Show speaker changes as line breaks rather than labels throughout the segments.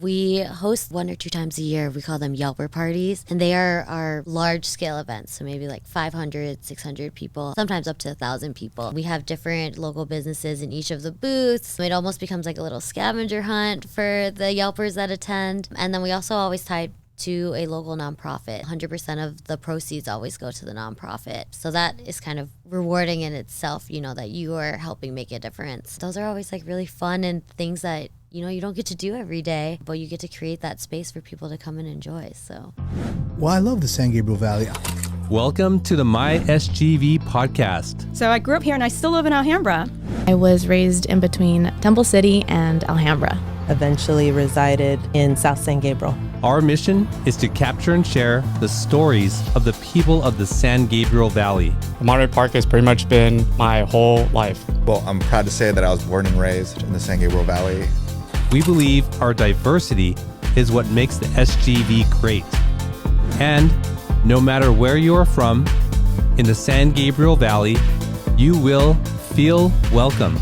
We host 1 or 2 times a year. We call them Yelper parties, and they are our large scale events. So maybe like 500, 600 people, sometimes up to 1,000 people. We have different local businesses in each of the booths. It almost becomes like a little scavenger hunt for the Yelpers that attend. And then we also always tie to a local nonprofit. 100% of the proceeds always go to the nonprofit. So that is kind of rewarding in itself, that you are helping make a difference. Those are always like really fun and things that you don't get to do every day, but you get to create that space for people to come and enjoy. So,
well, I love the San Gabriel Valley.
Welcome to the My SGV podcast.
So I grew up here and I still live in Alhambra.
I was raised in between Temple City and Alhambra.
Eventually resided in South San Gabriel.
Our mission is to capture and share the stories of the people of the San Gabriel Valley.
Monterey Park has pretty much been my whole life.
Well, I'm proud to say that I was born and raised in the San Gabriel Valley.
We believe our diversity is what makes the SGV great. And no matter where you are from in the San Gabriel Valley, you will feel welcome.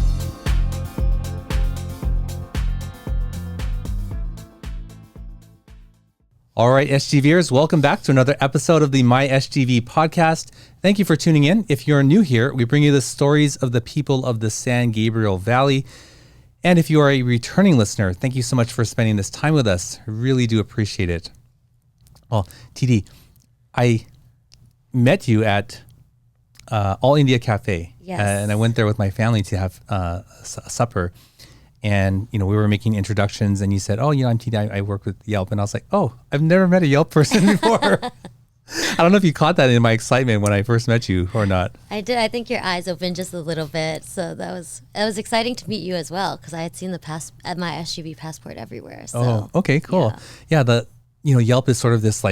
All right, SGVers, welcome back to another episode of the My SGV podcast. Thank you for tuning in. If you're new here, we bring you the stories of the people of the San Gabriel Valley. And if you are a returning listener, thank you so much for spending this time with us. I really do appreciate it. Well, TD, I met you at All India Cafe.
Yes.
And I went there with my family to have a supper. And, we were making introductions and you said, oh, I'm TD, I work with Yelp. And I was like, oh, I've never met a Yelp person before. I don't know if you caught that in my excitement when I first met you or not.
I did. I think your eyes opened just a little bit. So it was exciting to meet you as well, because I had seen my SGV passport everywhere. So,
oh, okay, cool. Yeah, Yelp is sort of this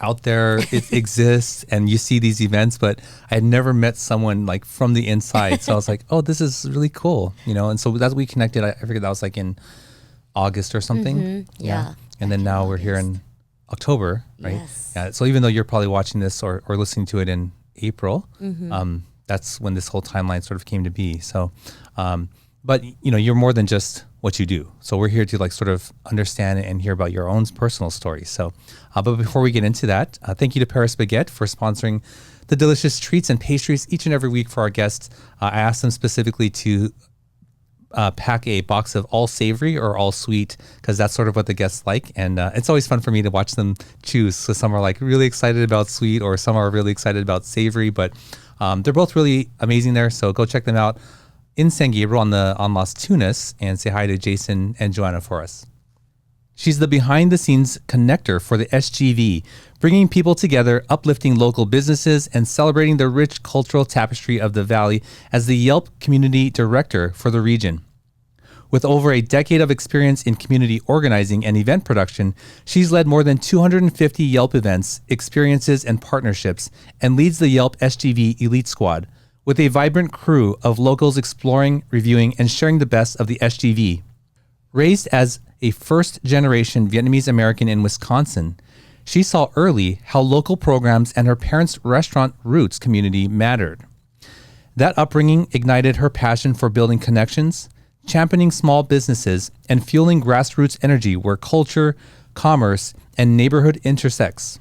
out there, it exists and you see these events, but I had never met someone like from the inside. So I was like, oh, this is really cool, and so that's we connected. I figured that was like in August or something.
Mm-hmm. Yeah.
And then now we're here in October, right?
Yes.
Yeah. So even though you're probably watching this or listening to it in April,
Mm-hmm.
That's when this whole timeline sort of came to be. So, but you're more than just what you do. So we're here to sort of understand and hear about your own personal stories. So, but before we get into that, thank you to Paris Baguette for sponsoring the delicious treats and pastries each and every week for our guests. I asked them specifically to pack a box of all savory or all sweet, because that's sort of what the guests like. And it's always fun for me to watch them choose. So some are really excited about sweet, or some are really excited about savory, but they're both really amazing there. So go check them out in San Gabriel on Las Tunas, and say hi to Jason and Joanna for us. She's the behind the scenes connector for the SGV, bringing people together, uplifting local businesses, and celebrating the rich cultural tapestry of the Valley as the Yelp Community Director for the region. With over a decade of experience in community organizing and event production, she's led more than 250 Yelp events, experiences, and partnerships, and leads the Yelp SGV Elite Squad, with a vibrant crew of locals exploring, reviewing, and sharing the best of the SGV. Raised as a first-generation Vietnamese American in Wisconsin, she saw early how local programs and her parents' restaurant roots community mattered. That upbringing ignited her passion for building connections, championing small businesses, and fueling grassroots energy where culture, commerce, and neighborhood intersects.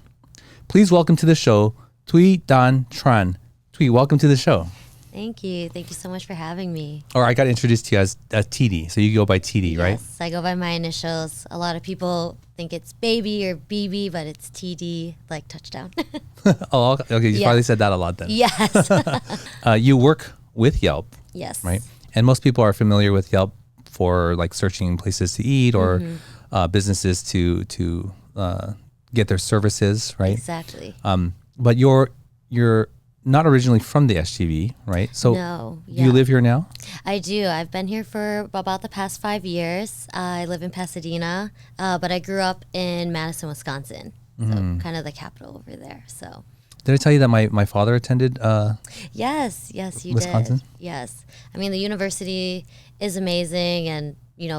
Please welcome to the show, Thuy Dan Tran. Thuy, welcome to the show.
Thank you. Thank you so much for having me.
Or I got introduced to you as TD, so you go by TD, right?
Yes, I go by my initials. A lot of people think it's baby or BB, but it's TD, like touchdown.
Oh, okay. You probably said that a lot then.
Yes.
You work with Yelp.
Yes.
Right? And most people are familiar with Yelp for searching places to eat or businesses to get their services, right?
Exactly.
But you're not originally from the SGV, right? So
no,
do you live here now?
I do. I've been here for about the past 5 years. I live in Pasadena, but I grew up in Madison, Wisconsin. So kind of the capital over there. So
did I tell you that my father attended
Yes, you
Wisconsin?
did. Yes. I mean, the university is amazing, and,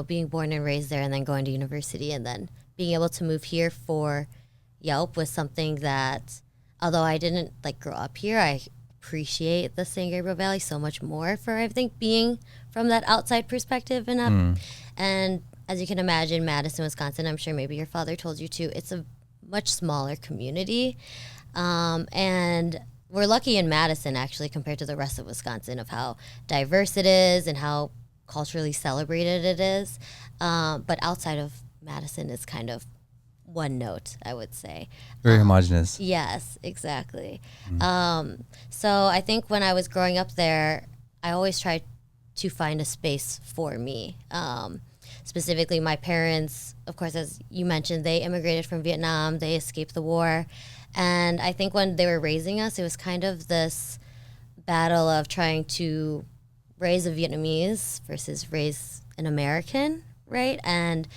being born and raised there and then going to university and then being able to move here for Yelp was something that, although I didn't grow up here, I appreciate the San Gabriel Valley so much more for, I think, being from that outside perspective and as you can imagine, Madison, Wisconsin, I'm sure maybe your father told you too, it's a much smaller community. And we're lucky in Madison, actually, compared to the rest of Wisconsin, of how diverse it is and how culturally celebrated it is. But outside of Madison, it's kind of one note, I would say.
Very homogenous.
Yes, exactly. So I think when I was growing up there, I always tried to find a space for me. Specifically, my parents, of course, as you mentioned, they immigrated from Vietnam. They escaped the war. And I think when they were raising us, it was kind of this battle of trying to raise a Vietnamese versus raise an American, right? And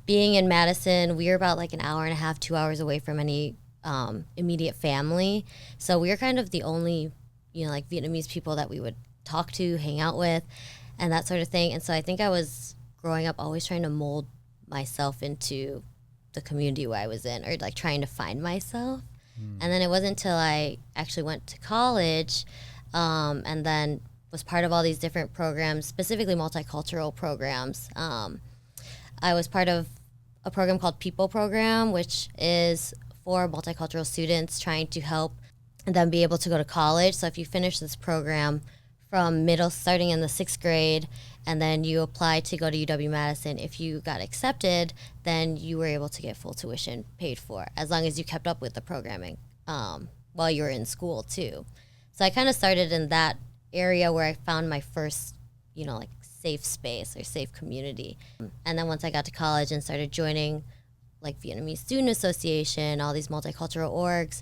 being in Madison, we were about like an hour and a half, 2 hours away from any immediate family. So we were kind of the only, like Vietnamese people that we would talk to, hang out with, and that sort of thing. And so I think I was growing up always trying to mold myself into the community where I was in, or like trying to find myself. And then it wasn't until I actually went to college and then was part of all these different programs, specifically multicultural programs. I was part of a program called People Program, which is for multicultural students trying to help them be able to go to college. So if you finish this program from starting in the 6th grade, and then you apply to go to UW-Madison, if you got accepted, then you were able to get full tuition paid for, as long as you kept up with the programming while you were in school too. So I kind of started in that area where I found my first, like safe space or safe community. And then once I got to college and started joining like Vietnamese Student Association, all these multicultural orgs,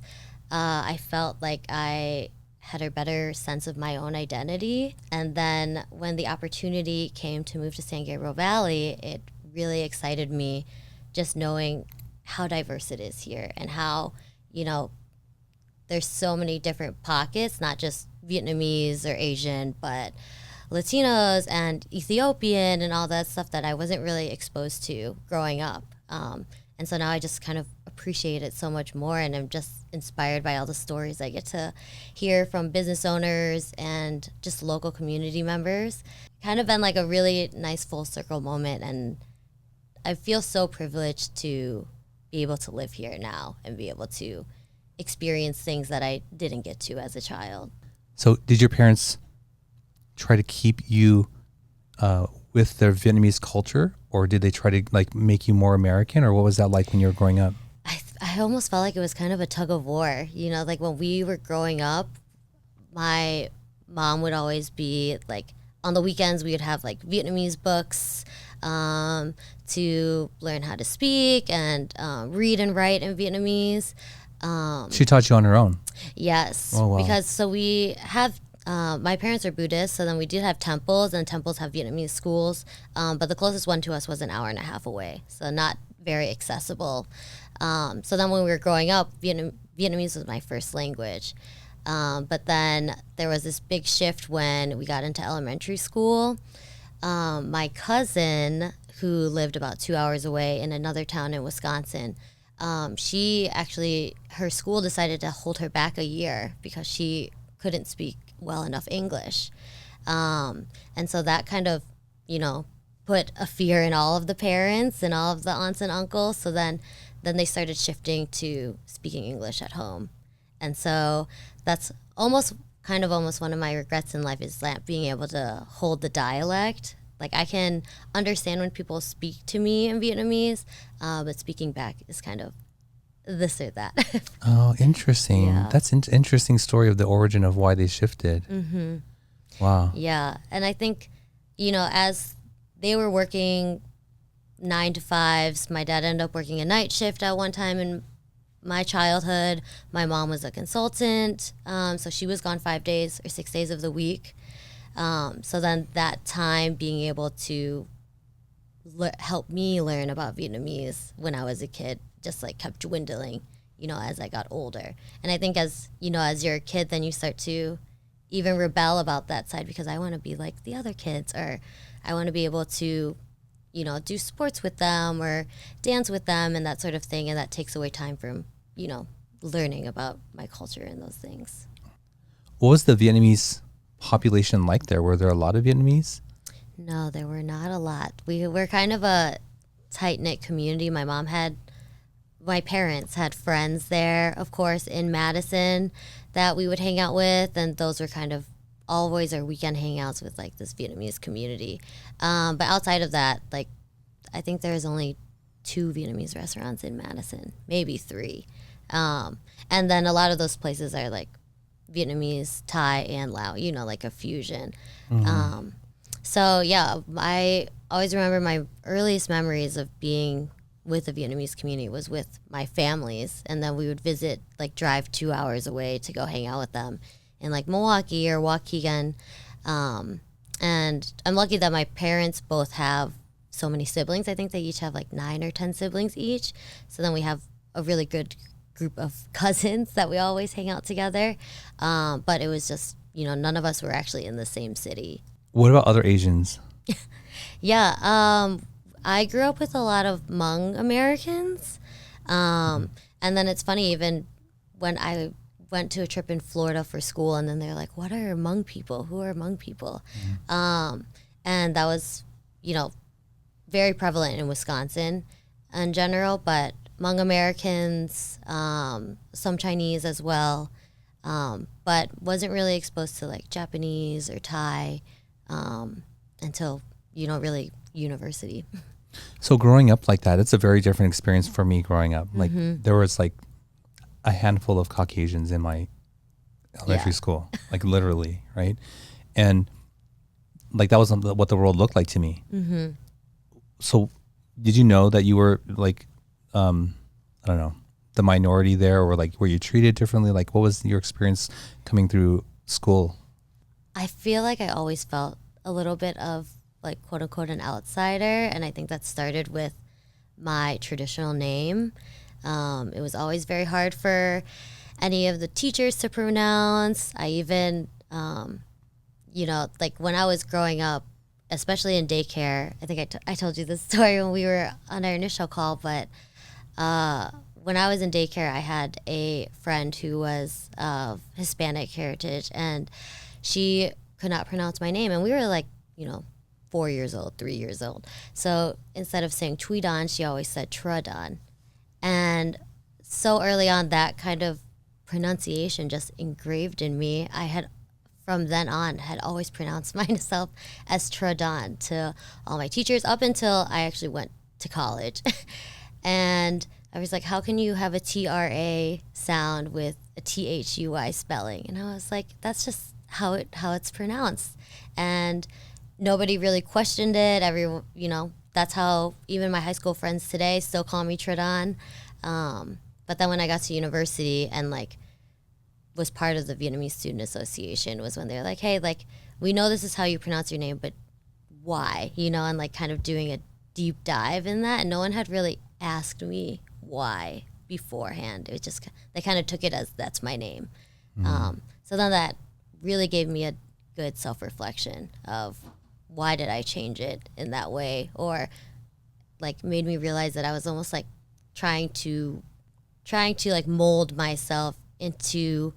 I felt like I had a better sense of my own identity. And then when the opportunity came to move to San Gabriel Valley, it really excited me just knowing how diverse it is here and how, there's so many different pockets, not just Vietnamese or Asian, but Latinos and Ethiopian and all that stuff that I wasn't really exposed to growing up. And so now I just kind of appreciate it so much more, and I'm just inspired by all the stories I get to hear from business owners and just local community members. Kind of been like a really nice full circle moment, and I feel so privileged to be able to live here now and be able to experience things that I didn't get to as a child.
So did your parents try to keep you with their Vietnamese culture, or did they try to like make you more American, or what was that like when you were growing up?
I almost felt like it was kind of a tug of war. Like when we were growing up, my mom would always be like, on the weekends we would have like Vietnamese books to learn how to speak and read and write in Vietnamese.
She taught you on her own?
Yes.
Oh, wow.
Because so we have, my parents are Buddhist, so then we did have temples, and temples have Vietnamese schools, but the closest one to us was an hour and a half away, so not very accessible. So then when we were growing up, Vietnamese was my first language. But then there was this big shift when we got into elementary school. My cousin, who lived about 2 hours away in another town in Wisconsin, her school decided to hold her back a year because she couldn't speak well enough English. And so that kind of, put a fear in all of the parents and all of the aunts and uncles. So then they started shifting to speaking English at home. And so that's almost one of my regrets in life, is that being able to hold the dialect. Like I can understand when people speak to me in Vietnamese, but speaking back is kind of this or that.
Oh, interesting.
Yeah.
That's an interesting story of the origin of why they shifted.
Mm-hmm.
Wow.
Yeah. And I think, as they were working 9 to 5s, my dad ended up working a night shift at one time in my childhood. My mom was a consultant, so she was gone 5 days or 6 days of the week. So then that time being able to help me learn about Vietnamese when I was a kid just like kept dwindling, as I got older. And I think as you're a kid, then you start to even rebel about that side, because I want to be like the other kids, or I want to be able to, do sports with them or dance with them and that sort of thing. And that takes away time from, learning about my culture and those things.
What was the Vietnamese population like there? Were there a lot of Vietnamese?
No, there were not a lot. We were kind of a tight-knit community. My parents had friends there, of course, in Madison that we would hang out with, and those were kind of always our weekend hangouts with like this Vietnamese community. But outside of that, like I think there's only 2 Vietnamese restaurants in Madison, maybe 3. And then a lot of those places are like Vietnamese, Thai, and Lao, like a fusion. So yeah, I always remember my earliest memories of being with the Vietnamese community was with my families, and then we would visit, like drive 2 hours away to go hang out with them in like Milwaukee or Waukegan. And I'm lucky that my parents both have so many siblings. I think they each have like 9 or 10 siblings each. So then we have a really good group of cousins that we always hang out together. But it was just, none of us were actually in the same city.
What about other Asians?
Yeah, I grew up with a lot of Hmong Americans. And then it's funny, even when I went to a trip in Florida for school, and then they're like, what are Hmong people? Who are Hmong people? And that was, very prevalent in Wisconsin in general, but Hmong Americans, some Chinese as well, but wasn't really exposed to like Japanese or Thai until, really university.
So growing up like that, it's a very different experience for me growing up. Like there was like a handful of Caucasians in my elementary school, like literally, right? And like that was what the world looked like to me. So did you know that you were like, I don't know, the minority there, or like were you treated differently? Like what was your experience coming through school?
I feel like I always felt a little bit of like quote unquote an outsider, and I think that started with my traditional name. It was always very hard for any of the teachers to pronounce. I even, like when I was growing up, especially in daycare, I think I told you this story when we were on our initial call, but when I was in daycare, I had a friend who was of Hispanic heritage, and she could not pronounce my name. And we were like, 4 years old, 3 years old. So instead of saying Thuy Dan, she always said Thuy Dan. And so early on, that kind of pronunciation just engraved in me. I had, from then on, had always pronounced myself as Thuy Dan to all my teachers up until I actually went to college. And I was like, how can you have a TRA sound with a THUY spelling? And I was like, that's just how it's pronounced. And nobody really questioned it. That's how even my high school friends today still call me Thuy Dan. But then when I got to university and like was part of the Vietnamese Student Association was when they were like, hey, like we know this is how you pronounce your name, but why? And like kind of doing a deep dive in that. And no one had really asked me why beforehand. It just, they kind of took it as that's my name. So then that really gave me a good self-reflection of why did I change it in that way, or like made me realize that I was almost like trying to like mold myself into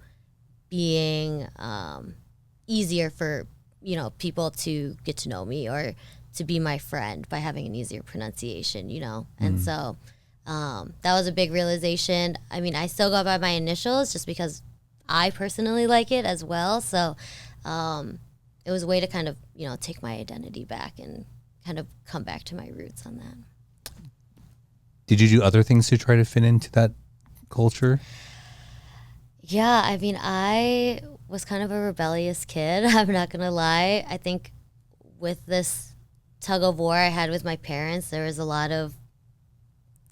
being easier for people to get to know me or to be my friend by having an easier pronunciation, and so that was a big realization. I mean, I still go by my initials just because I personally like it as well, so it was a way to kind of take my identity back and kind of come back to my roots on that.
Did you do other things to try to fit into that culture?
Yeah, I mean, I was kind of a rebellious kid. I'm not going to lie. I think with this tug of war I had with my parents, there was a lot of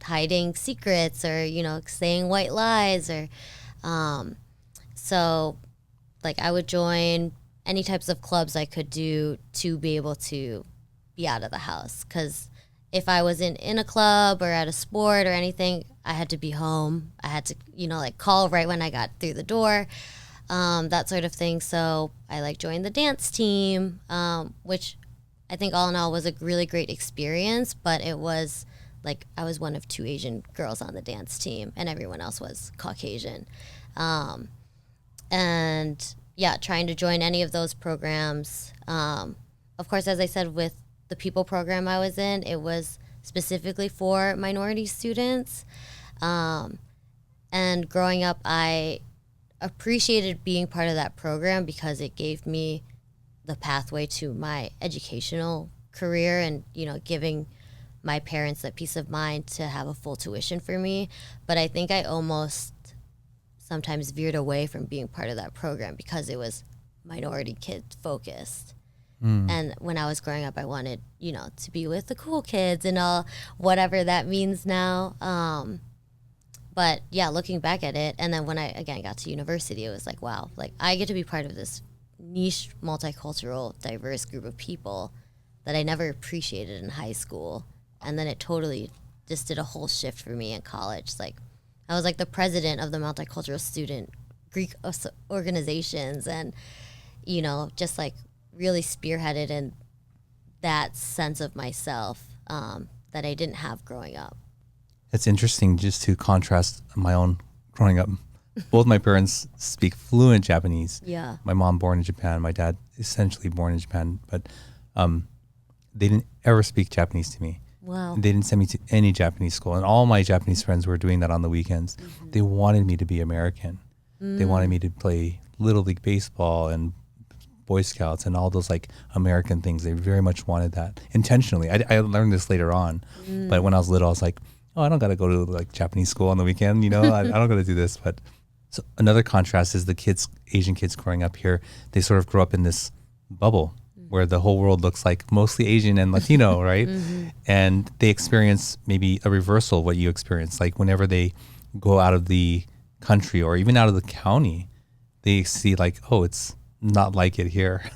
hiding secrets or, saying white lies or, so like I would join any types of clubs I could do to be able to be out of the house. Because if I wasn't in a club or at a sport or anything, I had to be home. I had to, like call right when I got through the door, that sort of thing. So I like joined the dance team, which I think all in all was a really great experience, but it was like I was one of 2 Asian girls on the dance team and everyone else was Caucasian. And yeah, trying to join any of those programs. Of course, as I said, with the people program I was in, it was specifically for minority students. And growing up, I appreciated being part of that program because it gave me the pathway to my educational career and, giving my parents that peace of mind to have a full tuition for me. But I think I almost sometimes veered away from being part of that program because it was minority kid focused. And when I was growing up, I wanted, to be with the cool kids and all, whatever that means now. But yeah, looking back at it, and then when I, again, got to university, it was like, wow, like I get to be part of this niche, multicultural, diverse group of people that I never appreciated in high school. And then it totally just did a whole shift for me in college. Like I was like the president of the multicultural student Greek organizations and, just like really spearheaded in that sense of myself that I didn't have growing up.
It's interesting just to contrast my own growing up. Both my parents speak fluent Japanese.
Yeah.
My mom born in Japan, my dad essentially born in Japan, but they didn't ever speak Japanese to me.
Wow.
They didn't send me to any Japanese school, and all my Japanese friends were doing that on the weekends. Mm-hmm. They wanted me to be American. They wanted me to play Little League Baseball and Boy Scouts and all those like American things. They very much wanted that intentionally. I learned this later on, but when I was little, I was like, oh, I don't got to go to like Japanese school on the weekend. I don't got to do this. But so another contrast is the kids, Asian kids growing up here, they sort of grow up in this bubble where the whole world looks like mostly Asian and Latino, right? And they experience maybe a reversal of what you experience. Like whenever they go out of the country or even out of the county, they see like, oh, it's not like it here.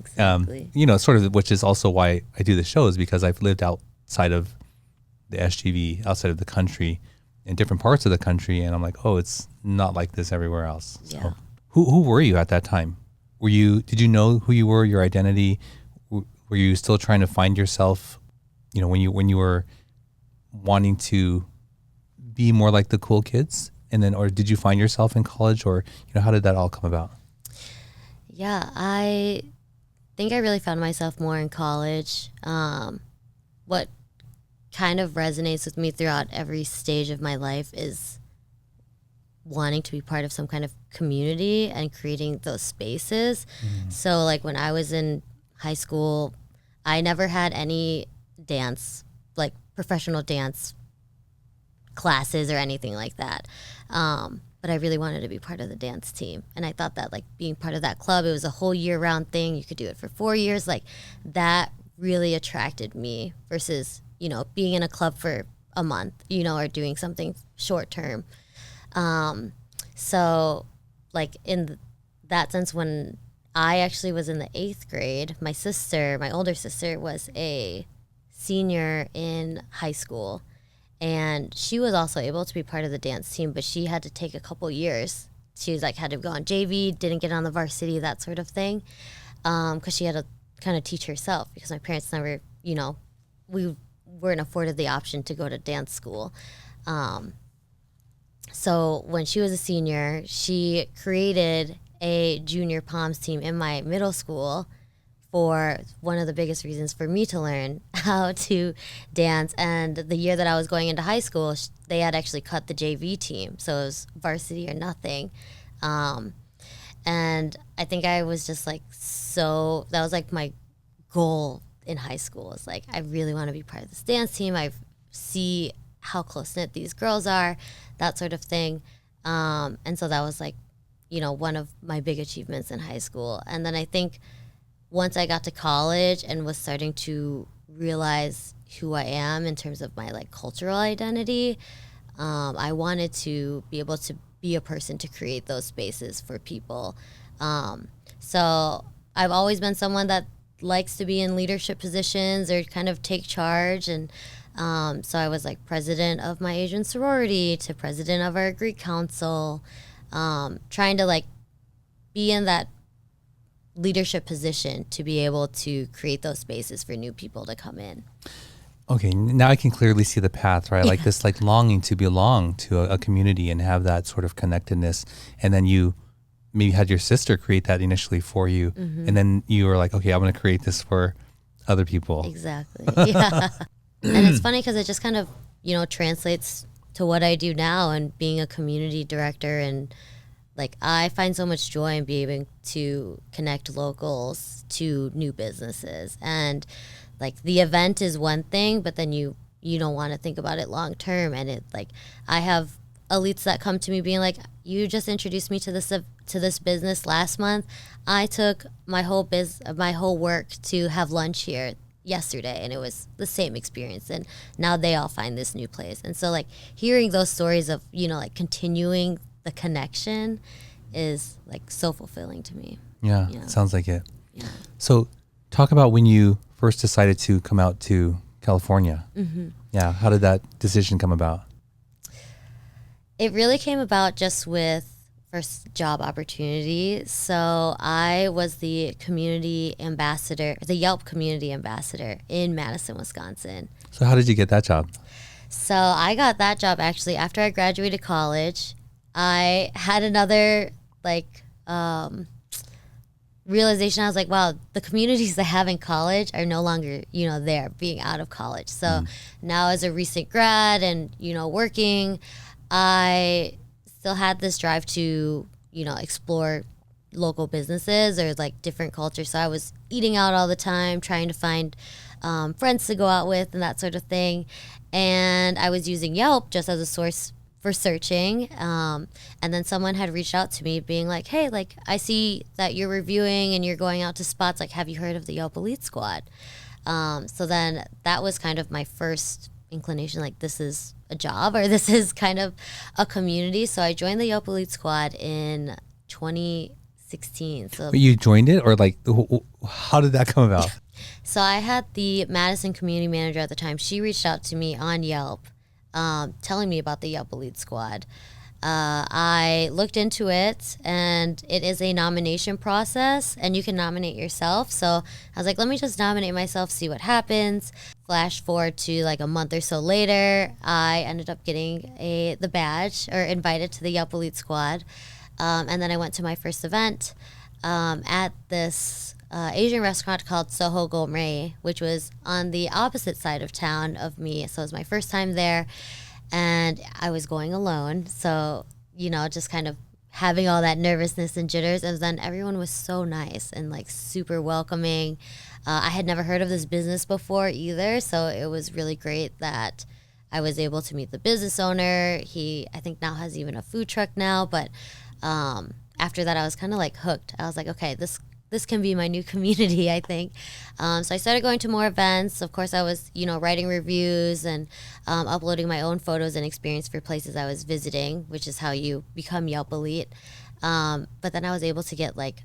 Exactly.
Sort of, which is also why I do the show, is because I've lived outside of the SGV, outside of the country, in different parts of the country, and I'm like, oh, it's not like this everywhere else.
Yeah.
So, who were you at that time? Did you know who you were, your identity? Were you still trying to find yourself, when you were wanting to be more like the cool kids? And then, or did you find yourself in college, or, how did that all come about?
Yeah, I think I really found myself more in college. What kind of resonates with me throughout every stage of my life is wanting to be part of some kind of community and creating those spaces. So like when I was in high school, I never had any dance, like professional dance classes or anything like that. But I really wanted to be part of the dance team. And I thought that like being part of that club, it was a whole year round thing. You could do it for 4 years. Like that really attracted me versus, being in a club for a month, or doing something short term. So like in that sense, when I actually was in the 8th grade, my older sister was a senior in high school. And she was also able to be part of the dance team, but she had to take a couple years. She was like, had to go on JV, didn't get on the varsity, that sort of thing. Because she had to kind of teach herself because my parents never, we weren't afforded the option to go to dance school. So when she was a senior, she created a junior POMS team in my middle school for one of the biggest reasons for me to learn how to dance. And the year that I was going into high school, they had actually cut the JV team. So it was varsity or nothing. And I think I was just like, that was like my goal in high school. It's like, I really want to be part of this dance team. I see how close-knit these girls are, that sort of thing. And so that was like, one of my big achievements in high school. And then I think once I got to college and was starting to realize who I am in terms of my like cultural identity, I wanted to be able to be a person to create those spaces for people. So I've always been someone that likes to be in leadership positions or kind of take charge. And so I was like president of my Asian sorority to president of our Greek council, trying to like be in that leadership position to be able to create those spaces for new people to come in.
Okay, now I can clearly see the path, right? Like this, like longing to belong to a community and have that sort of connectedness. And then you maybe had your sister create that initially for you. And then you were like, okay, I'm going to create this for other people.
Exactly. Yeah. And it's funny because it just kind of, translates to what I do now and being a community director. And like, I find so much joy in being able to connect locals to new businesses. And like, the event is one thing, but then you don't want to think about it long term. And it like, I have elites that come to me being like, you just introduced me to this business last month. I took my whole work to have lunch here yesterday, and it was the same experience, and now they all find this new place. And so like, hearing those stories of like continuing the connection is like so fulfilling to me.
Yeah. Sounds like it.
Yeah.
So talk about when you first decided to come out to California. Yeah, how did that decision come about?
It really came about just with first job opportunity. So I was the community ambassador, the Yelp Community Ambassador in Madison, Wisconsin.
So how did you get that job?
So I got that job actually after I graduated college. I had another realization. I was like, wow, the communities I have in college are no longer, there, being out of college. So now as a recent grad and, working, I still had this drive to, explore local businesses or like different cultures. So I was eating out all the time, trying to find friends to go out with and that sort of thing. And I was using Yelp just as a source for searching. And then someone had reached out to me being like, hey, like, I see that you're reviewing and you're going out to spots. Like, have you heard of the Yelp Elite Squad? So then that was kind of my first inclination, like, this is a job or this is kind of a community. So I joined the Yelp Elite Squad in 2016. So
You joined it, or like, how did that come about?
So I had the Madison community manager at the time. She reached out to me on Yelp, telling me about the Yelp Elite Squad. I looked into it, and it is a nomination process, and you can nominate yourself. So I was like, let me just nominate myself, see what happens. Flash forward to like a month or so later, I ended up getting the badge, or invited to the Yelp Elite Squad. And then I went to my first event at this Asian restaurant called Soho Gourmet, which was on the opposite side of town of me. So it was my first time there, and I was going alone. So, just kind of having all that nervousness and jitters. And then everyone was so nice and like super welcoming. I had never heard of this business before either. So it was really great that I was able to meet the business owner. He, I think, now has even a food truck now. But after that, I was kind of like hooked. I was like, okay, this can be my new community, I think. So I started going to more events. Of course, I was, writing reviews and uploading my own photos and experience for places I was visiting, which is how you become Yelp Elite. But then I was able to get like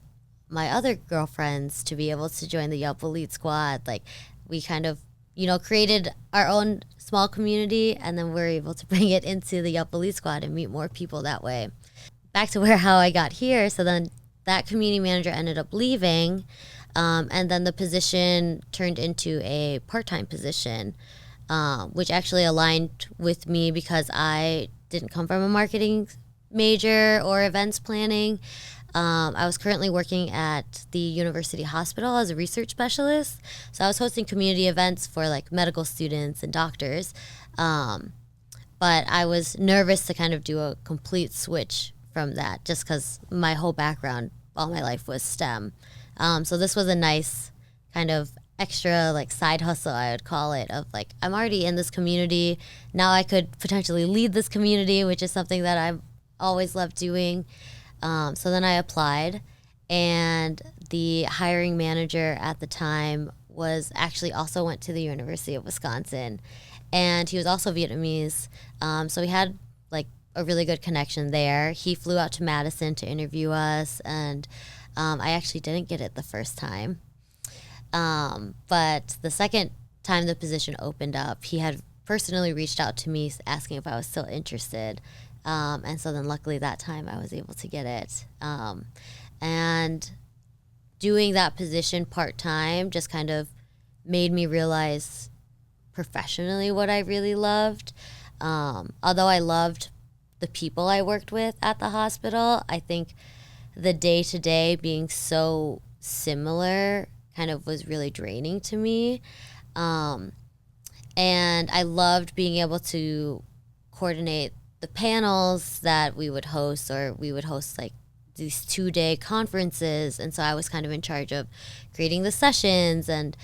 my other girlfriends to be able to join the Yelp Elite Squad. Like, we kind of, created our own small community, and then we're able to bring it into the Yelp Elite Squad and meet more people that way. Back to how I got here. So then that community manager ended up leaving, and then the position turned into a part-time position, which actually aligned with me because I didn't come from a marketing major or events planning. I was currently working at the university hospital as a research specialist, so I was hosting community events for like medical students and doctors, but I was nervous to kind of do a complete switch from that, just because my whole background all my life was STEM. So this was a nice kind of extra like side hustle, I would call it, of like, I'm already in this community. Now I could potentially lead this community, which is something that I've always loved doing. So then I applied, and the hiring manager at the time was actually also went to the University of Wisconsin, and he was also Vietnamese. So we had like a really good connection there. He flew out to Madison to interview us, and I actually didn't get it the first time. But the second time the position opened up, he had personally reached out to me asking if I was still interested. And so then luckily that time I was able to get it. And doing that position part-time just kind of made me realize professionally what I really loved. Although I loved the people I worked with at the hospital, I think the day-to-day being so similar kind of was really draining to me. And I loved being able to coordinate the panels that we would host, or we would host like these 2-day conferences. And so I was kind of in charge of creating the sessions and,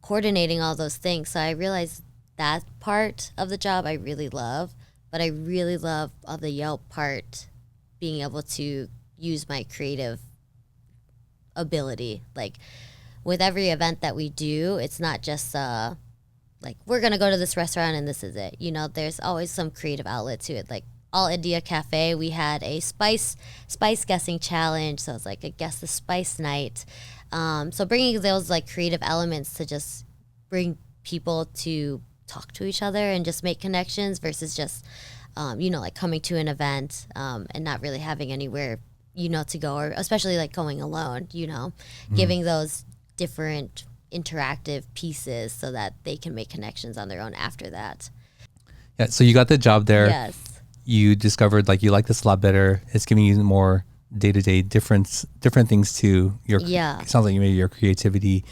coordinating all those things. So I realized that part of the job I really love, but I really love the Yelp part, being able to use my creative ability. Like with every event that we do, it's not just like we're gonna go to this restaurant and this is it. There's always some creative outlet to it. Like All India Cafe, we had a spice guessing challenge, so it's like a guess the spice night. So bringing those like creative elements to just bring people to talk to each other and just make connections versus just like coming to an event and not really having anywhere to go, or especially like going alone, giving those different interactive pieces so that they can make connections on their own after that.
Yeah, so you got the job there.
Yes.
You discovered like you like this a lot better. It's giving you more day-to-day different things to your, it sounds like maybe your creativity.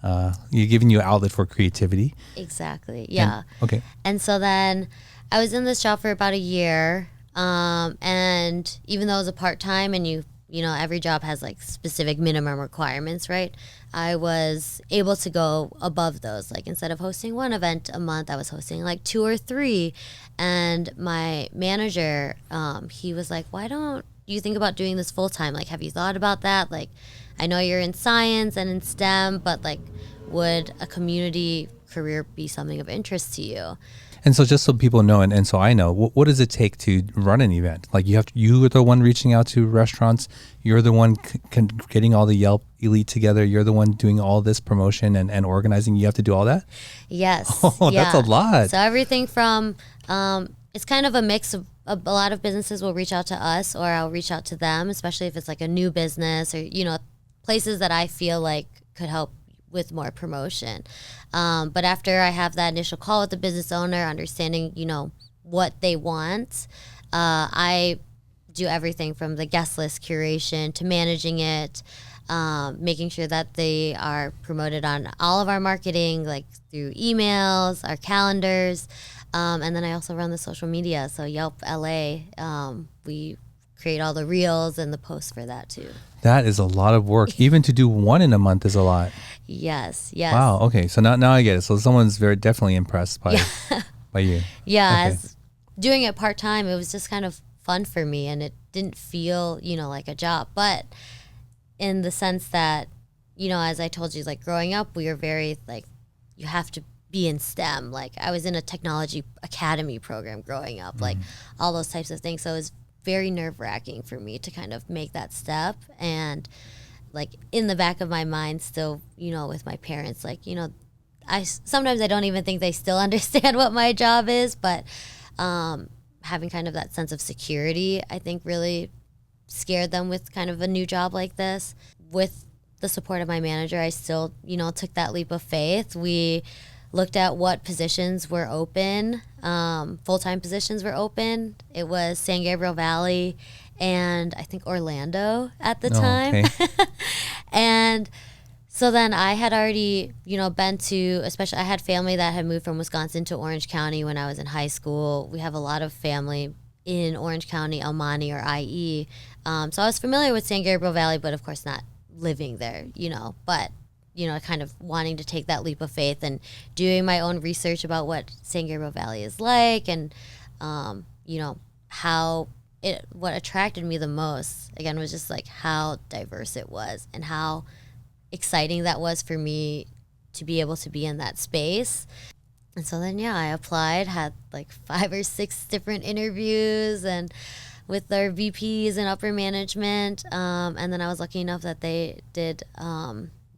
You're giving you an outlet for creativity.
Exactly. Yeah.
Okay.
And so then I was in this job for about a year. And even though it was a part-time and every job has like specific minimum requirements, right? I was able to go above those. Like instead of hosting one event a month, I was hosting like 2 or 3. And my manager, he was like, why don't you think about doing this full-time? Like, have you thought about that? Like, I know you're in science and in STEM, but like, would a community career be something of interest to you?
And so just so people know, and so I know, what does it take to run an event? Like you're the one reaching out to restaurants. You're the one getting all the Yelp elite together. You're the one doing all this promotion and organizing. You have to do all that?
Yes.
Oh, yeah. That's a lot.
So everything from, it's kind of a mix of, a lot of businesses will reach out to us or I'll reach out to them, especially if it's like a new business or, places that I feel like could help with more promotion. But after I have that initial call with the business owner, understanding, what they want, I do everything from the guest list curation to managing it, making sure that they are promoted on all of our marketing, like through emails, our calendars, and then I also run the social media. So Yelp LA, we create all the reels and the posts for that too.
That is a lot of work. Even to do one in a month is a lot.
Yes.
Wow. Okay. So now I get it. So someone's very definitely impressed by you.
Yeah.
Okay.
As doing it part time, it was just kind of fun for me, and it didn't feel like a job. But in the sense that as I told you, like growing up, we were very like you have to be in STEM. Like I was in a technology academy program growing up, like all those types of things. So it was very nerve-wracking for me to kind of make that step, and like in the back of my mind still with my parents, like sometimes I don't even think they still understand what my job is, but having kind of that sense of security I think really scared them with kind of a new job like this. With the support of my manager, I still took that leap of faith. We looked at what positions were open, full-time positions were open. It was San Gabriel Valley and I think Orlando at the time.
Okay.
And so then I had already, been to, especially I had family that had moved from Wisconsin to Orange County when I was in high school. We have a lot of family in Orange County, El Monte or IE. So I was familiar with San Gabriel Valley, but of course not living there, but kind of wanting to take that leap of faith and doing my own research about what San Gabriel Valley is like and, what attracted me the most, again, was just like how diverse it was and how exciting that was for me to be able to be in that space. And so then, I applied, had like 5 or 6 different interviews and with their VPs and upper management. And then I was lucky enough that they did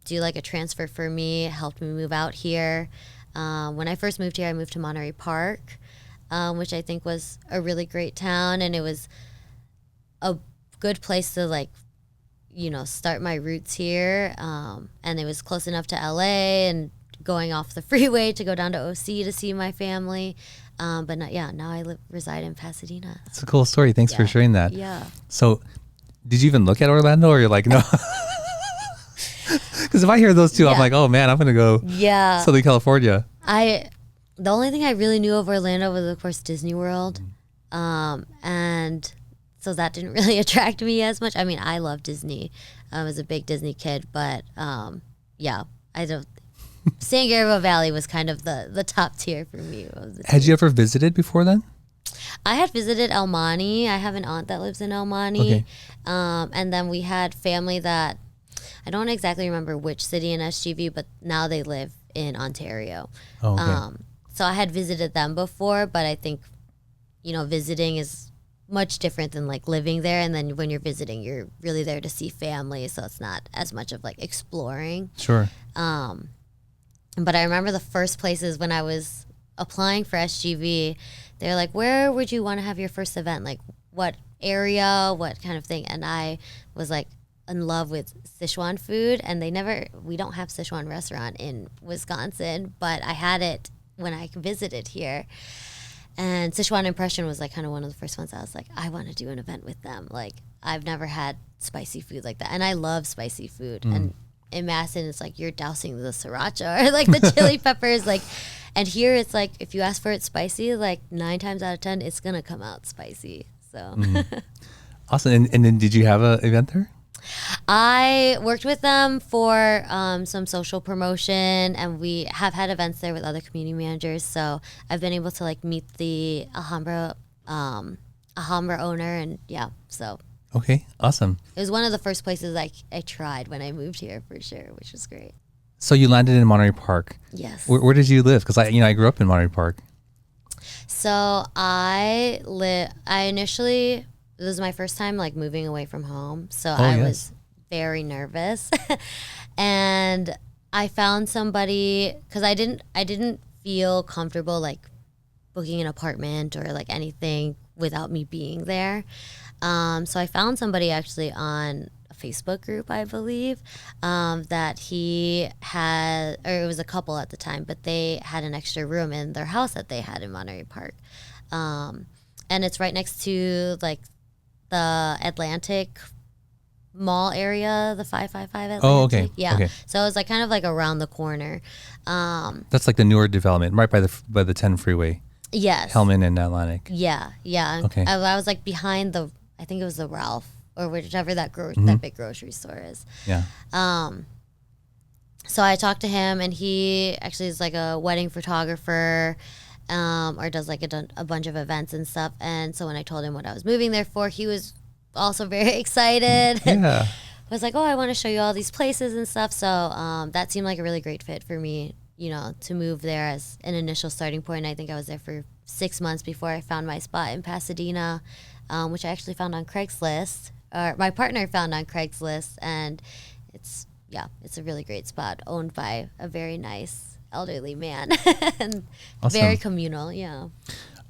do like a transfer for me, helped me move out here. When I first moved here, I moved to Monterey Park, which I think was a really great town, and it was a good place to like, start my roots here. And it was close enough to LA and going off the freeway to go down to OC to see my family. But now I reside in Pasadena.
It's a cool story. Thanks for sharing that.
Yeah.
So did you even look at Orlando, or you're like, no? Because if I hear those two, I'm
Yeah.
like, oh man, I'm gonna go
Yeah.
Southern California.
The only thing I really knew of Orlando was, of course, Disney World. And so that didn't really attract me as much. I mean, I love Disney. I was a big Disney kid, but yeah, I don't. San Gabriel Valley was kind of the top tier for me.
Had you ever visited before then?
I had visited El Monte. I have an aunt that lives in El Monte.
Okay.
And then we had family that, I don't exactly remember which city in SGV, but now they live in Ontario.
Oh, okay.
So I had visited them before, but I think, visiting is much different than like living there. And then when you're visiting, you're really there to see family. So it's not as much of like exploring.
Sure.
But I remember the first places when I was applying for SGV, they're like, where would you want to have your first event? Like what area, what kind of thing? And I was like in love with Sichuan food, and we don't have Sichuan restaurant in Wisconsin, but I had it when I visited here. And Sichuan Impression was like kind of one of the first ones I was like, I want to do an event with them. Like I've never had spicy food like that. And I love spicy food. And in Madison, it's like you're dousing the sriracha or like the chili peppers. Like, and here it's like, if you ask for it spicy, like 9 times out of 10, it's going to come out spicy. So
Awesome. And then did you have an event there?
I worked with them for some social promotion, and we have had events there with other community managers. So I've been able to like meet the Alhambra owner, and yeah, so.
Okay, awesome.
It was one of the first places I tried when I moved here for sure, which was great.
So you landed in Monterey Park.
Yes.
Where did you live? Because I grew up in Monterey Park.
So I initially, this was my first time like moving away from home. So I was very nervous. And I found somebody, because I didn't feel comfortable like booking an apartment or like anything without me being there. So I found somebody actually on a Facebook group, I believe, that he had, or it was a couple at the time, but they had an extra room in their house that they had in Monterey Park. And it's right next to like the Atlantic Mall area, the 555 Atlantic.
Oh, okay.
Yeah.
Okay.
So it was like kind of like around the corner.
That's like the newer development, right by the 10 freeway.
Yes.
Hellman and Atlantic.
Yeah.
Okay.
I was like behind I think it was the Ralph or whichever that big grocery store is.
Yeah.
So I talked to him, and he actually is like a wedding photographer, or does like a bunch of events and stuff. And so when I told him what I was moving there for, he was also very excited.
Yeah.
Was like, oh, I want to show you all these places and stuff. So that seemed like a really great fit for me, to move there as an initial starting point. I think I was there for 6 months before I found my spot in Pasadena, which I actually found on Craigslist, or my partner found on Craigslist. And it's a really great spot owned by a very nice elderly man and
Awesome.
very communal. Yeah.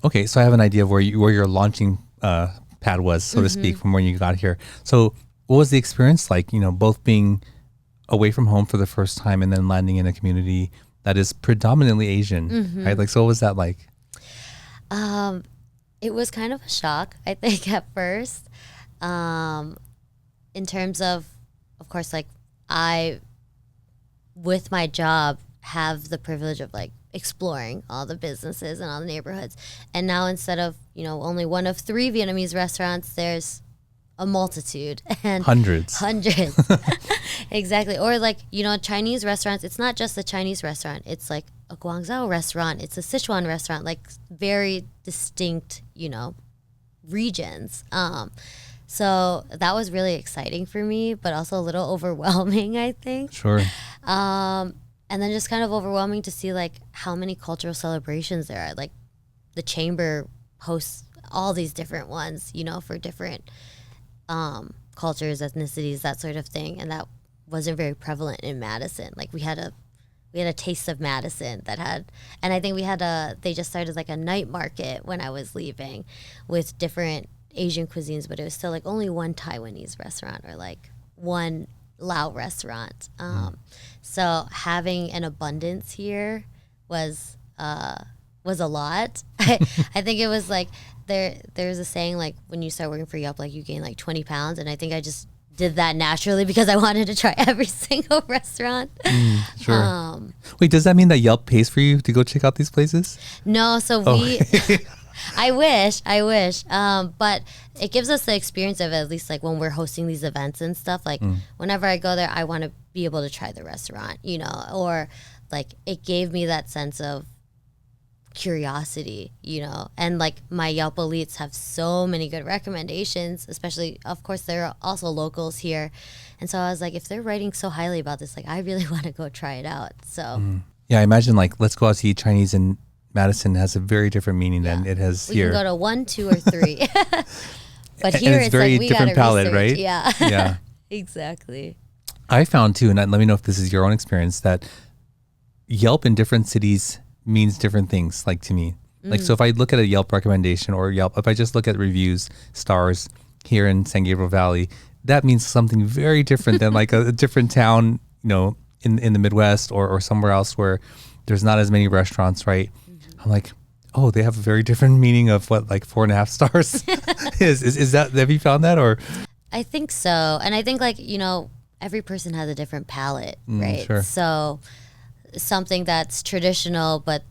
Okay, so I have an idea of where your launching pad was, so to speak, from when you got here. So what was the experience like, both being away from home for the first time and then landing in a community that is predominantly Asian, right? Like, so what was that like?
It was kind of a shock, I think, at first. In terms of course, like I, with my job, have the privilege of like exploring all the businesses and all the neighborhoods. And now instead of, only one of 3 Vietnamese restaurants, there's a multitude and
Hundreds.
Exactly. Or like, Chinese restaurants, it's not just a Chinese restaurant. It's like a Guangzhou restaurant. It's a Sichuan restaurant, like very distinct, regions. So that was really exciting for me, but also a little overwhelming, I think.
Sure.
And then just kind of overwhelming to see like how many cultural celebrations there are. Like the chamber hosts all these different ones, for different cultures, ethnicities, that sort of thing. And that wasn't very prevalent in Madison. Like we had a taste of Madison that had, and I think they just started like a night market when I was leaving with different Asian cuisines, but it was still like only one Taiwanese restaurant or like one Lao restaurant. So having an abundance here was a lot. I think it was like there's a saying like when you start working for Yelp, like you gain like 20 pounds, and I think I just did that naturally because I wanted to try every single restaurant.
Sure. Wait, does that mean that Yelp pays for you to go check out these places?
No, so we I wish. But it gives us the experience of, at least like when we're hosting these events and stuff, like whenever I go there, I want to be able to try the restaurant, you know, or like it gave me that sense of curiosity, you know, and like my Yelp elites have so many good recommendations, especially, of course, there are also locals here. And so I was like, if they're writing so highly about this, like I really want to go try it out. So
Yeah, I imagine like let's go out to eat Chinese in Madison has a very different meaning than it has
we
here.
can go to 1, 2, or 3. But
And
here
it's
it's
very
like we
different
gotta
palette,
research.
right?
Yeah.
Yeah.
Exactly.
I found too, and let me know if this is your own experience, that Yelp in different cities means different things, like to me. Like, so if I look at a Yelp recommendation or Yelp, if I just look at reviews, stars here in San Gabriel Valley, that means something very different than like a different town, you know, in the Midwest or somewhere else where there's not as many restaurants, right? I'm like, oh, they have a very different meaning of what like 4.5 stars is that, have you found that? Or
I think so. And I think like, you know, every person has a different palate, right?
Sure.
So something that's traditional, but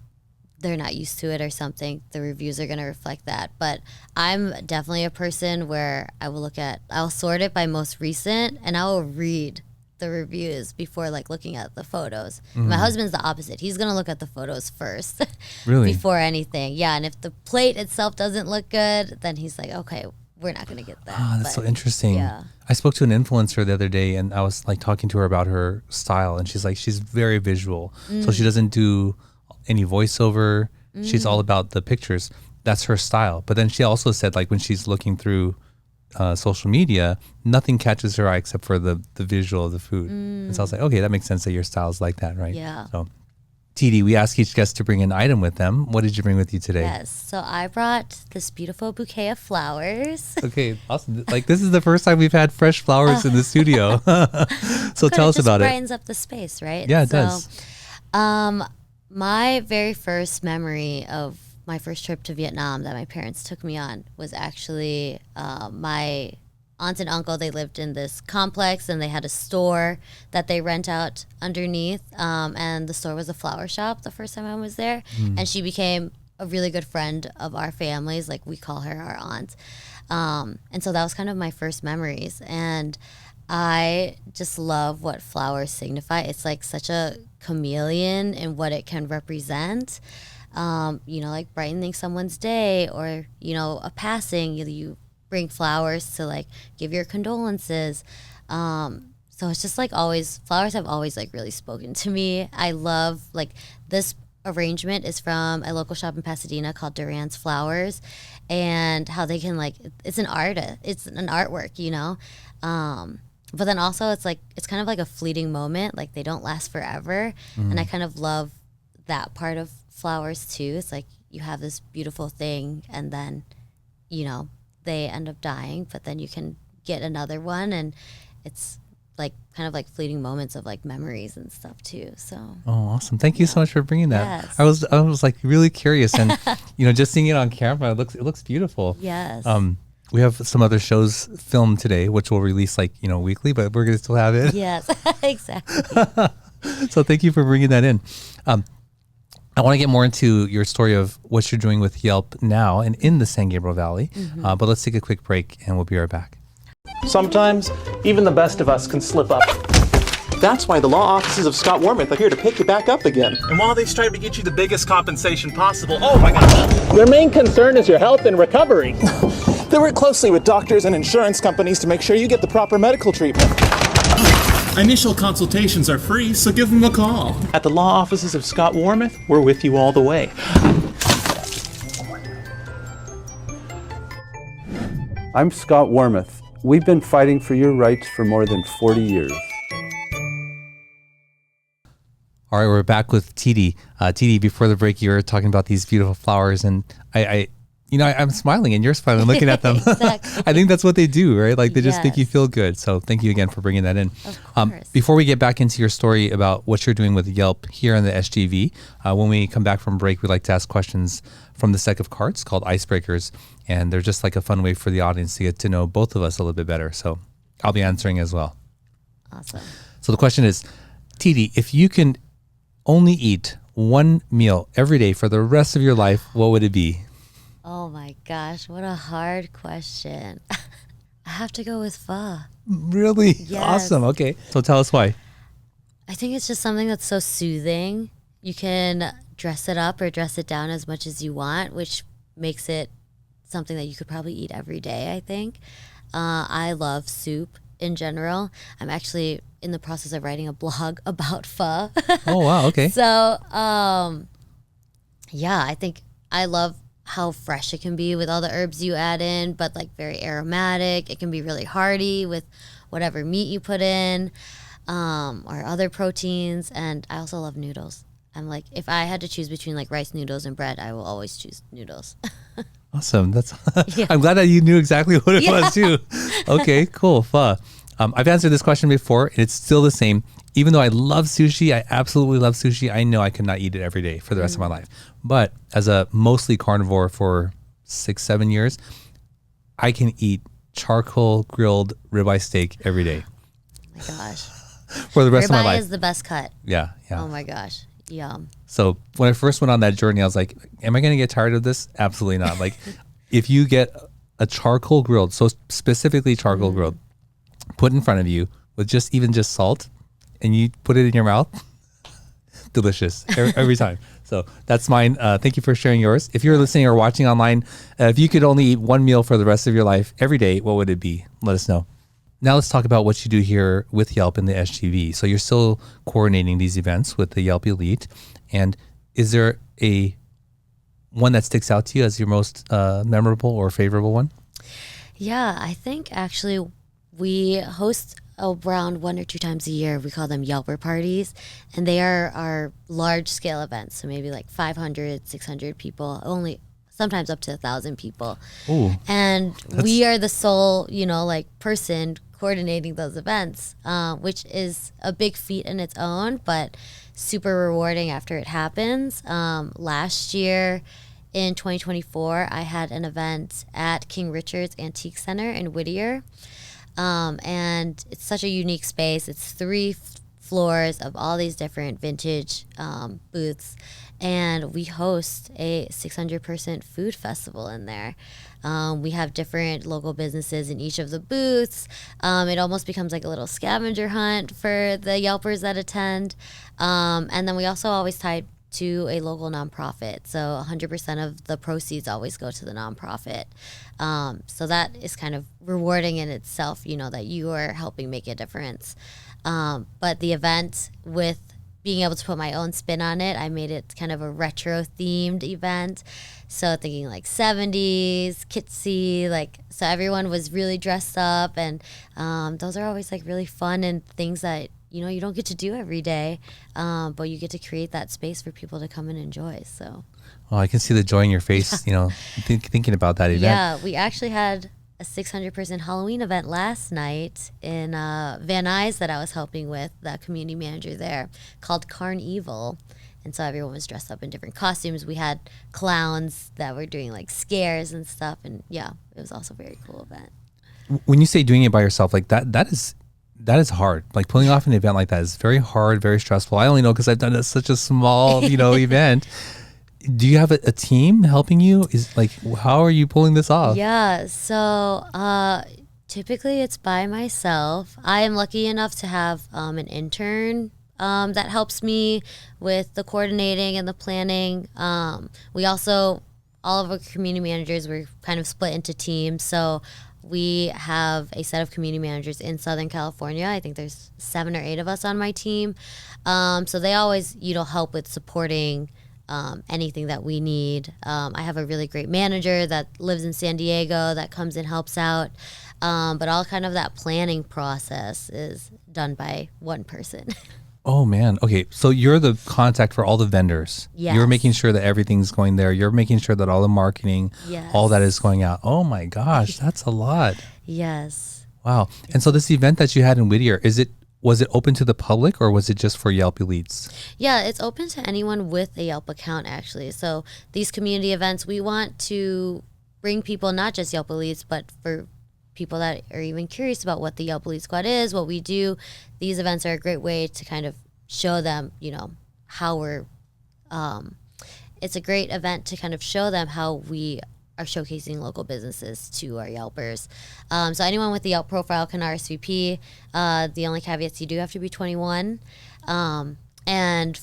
they're not used to it or something, the reviews are going to reflect that. But I'm definitely a person where I'll sort it by most recent and I will read the reviews before like looking at the photos. My husband's the opposite. He's going to look at the photos first
Really?
before anything. Yeah. And if the plate itself doesn't look good, then he's like, okay, we're not going to get that.
oh, that's
But,
so interesting.
Yeah.
I spoke to an influencer the other day and I was like talking to her about her style and she's like, she's very visual. So she doesn't do any voiceover. She's all about the pictures. That's her style. But then she also said like when she's looking through social media, nothing catches her eye except for the visual of the food. And so I was like, okay, that makes sense that your style is like that, right?
Yeah.
So TD, we ask each guest to bring an item with them. What did you bring with you today?
Yes. So I brought this beautiful bouquet of flowers.
Okay, awesome. Like this is the first time we've had fresh flowers in the studio. So tell us about
It
it.
just brightens up the space, right?
Yeah, it does.
My very first memory of my first trip to Vietnam that my parents took me on was actually my aunt and uncle. They lived in this complex and they had a store that they rent out underneath. And the store was a flower shop the first time I was there. And she became a really good friend of our families. Like we call her our aunt. And so that was kind of my first memories. And I just love what flowers signify. It's like such a chameleon in what it can represent. You know, like brightening someone's day or, you know, a passing, you bring flowers to like give your condolences. So it's just like always, flowers have always like really spoken to me. I love like this arrangement is from a local shop in Pasadena called Duran's Flowers, and how they can like, it's an artwork, you know? But then also it's like, it's kind of like a fleeting moment. Like they don't last forever. And I kind of love that part of flowers too. It's like you have this beautiful thing and then, you know, they end up dying, but then you can get another one. And it's like kind of like fleeting moments of like memories and stuff too. So.
Oh, awesome. Thank you so much for bringing that.
Yes.
I was like really curious and, you know, just seeing it on camera, it looks beautiful.
Yes.
We have some other shows filmed today, which we'll release like, you know, weekly, but we're going to still have it.
Yes, exactly.
So thank you for bringing that in. I want to get more into your story of what you're doing with Yelp now and in the San Gabriel Valley. But let's take a quick break and we'll be right back.
Sometimes, even the best of us can slip up. That's why the law offices of Scott Wormuth are here to pick you back up again.
And while they strive to get you the biggest compensation possible, oh my gosh.
Their main concern is your health and recovery. They work closely with doctors and insurance companies to make sure you get the proper medical treatment.
Initial consultations are free, so give them a call.
At the law offices of Scott Wormuth, we're with you all the way.
I'm Scott Wormuth. We've been fighting for your rights for more than 40 years.
All right, we're back with TD. TD, before the break, you were talking about these beautiful flowers, and I'm smiling and you're smiling looking at them.
Exactly.
I think that's what they do, right? Like they just make you
Yes.
feel good. So thank you again for bringing that in.
Of course.
Before we get back into your story about what you're doing with Yelp here in the SGV, when we come back from break, we like to ask questions from the stack of cards called Icebreakers. And they're just like a fun way for the audience to get to know both of us a little bit better. So I'll be answering as well.
Awesome.
So the question is, TD, if you can only eat one meal every day for the rest of your life, what would it be?
Oh my gosh, what a hard question. I have to go with pho.
Really?
Yes.
Awesome. Okay. So tell us why.
I think it's just something that's so soothing. You can dress it up or dress it down as much as you want, which makes it something that you could probably eat every day, I think. I love soup in general. I'm actually in the process of writing a blog about pho.
Oh, wow. Okay.
So, yeah, I think I love how fresh it can be with all the herbs you add in, but like very aromatic. It can be really hearty with whatever meat you put in, or other proteins. And I also love noodles. I'm like, if I had to choose between like rice noodles and bread, I will always choose noodles.
Awesome. That's.
Yeah.
I'm glad that you knew exactly what it was too. Okay, cool. Pho. I've answered this question before, and it's still the same. Even though I love sushi, I absolutely love sushi. I know I could not eat it every day for the rest of my life. But as a mostly carnivore for 6-7 years, I can eat charcoal grilled ribeye steak every day.
Oh my gosh.
For the rest of my
Ribeye
life.
is the best cut.
Yeah.
Oh my gosh. Yum.
So when I first went on that journey, I was like, am I going to get tired of this? Absolutely not. Like if you get a charcoal grilled, so specifically charcoal grilled, put in front of you with just salt, and you put it in your mouth, delicious every time. So that's mine. Thank you for sharing yours. If you're listening or watching online, if you could only eat one meal for the rest of your life every day, what would it be? Let us know. Now let's talk about what you do here with Yelp in the SGV. So you're still coordinating these events with the Yelp Elite. And is there a one that sticks out to you as your most memorable or favorable one?
Yeah, I think actually we host around 1 or 2 times a year. We call them Yelper parties, and they are our large scale events. So maybe like 500, 600 people, only sometimes up to 1,000 people.
Ooh,
and we are the sole, person coordinating those events, which is a big feat in its own, but super rewarding after it happens. Last year in 2024, I had an event at King Richard's Antique Center in Whittier. And it's such a unique space. It's 3 floors of all these different vintage booths. And we host a 600-person food festival in there. We have different local businesses in each of the booths. It almost becomes like a little scavenger hunt for the Yelpers that attend. And then we also always tie to a local nonprofit. So 100% of the proceeds always go to the nonprofit. So that is kind of rewarding in itself, that you are helping make a difference. But the event, with being able to put my own spin on it, I made it kind of a retro themed event. So thinking like 70s, kitsy, so everyone was really dressed up, and those are always like really fun and things that you don't get to do every day, but you get to create that space for people to come and enjoy. So,
well, I can see the joy in your face, thinking about that event.
Yeah, we actually had a 600-person Halloween event last night in Van Nuys that I was helping with, the community manager there, called Carnival. And so everyone was dressed up in different costumes. We had clowns that were doing like scares and stuff. And yeah, it was also a very cool event.
When you say doing it by yourself, like that is hard. Like pulling off an event like that is very hard, very stressful. I only know because I've done such a small, event. Do you have a team helping you? How are you pulling this off?
Yeah, so typically it's by myself. I am lucky enough to have an intern that helps me with the coordinating and the planning. We also, all of our community managers, we're kind of split into teams. So we have a set of community managers in Southern California. I think there's 7 or 8 of us on my team. So they always, help with supporting anything that we need. I have a really great manager that lives in San Diego that comes and helps out. But all kind of that planning process is done by one person.
Oh man. Okay. So you're the contact for all the vendors.
Yes.
You're making sure that everything's going there. You're making sure that all the marketing, all that is going out. Oh my gosh. That's a lot.
Yes.
Wow. And so this event that you had in Whittier, was it open to the public or was it just for Yelp Elites?
Yeah, it's open to anyone with a Yelp account, actually. So these community events, we want to bring people, not just Yelp Elites, but for people that are even curious about what the Yelp Elite Squad is, what we do, these events are a great way to kind of show them, how we're, it's a great event to kind of show them how we are showcasing local businesses to our Yelpers. So anyone with the Yelp profile can RSVP. The only caveats, you do have to be 21. And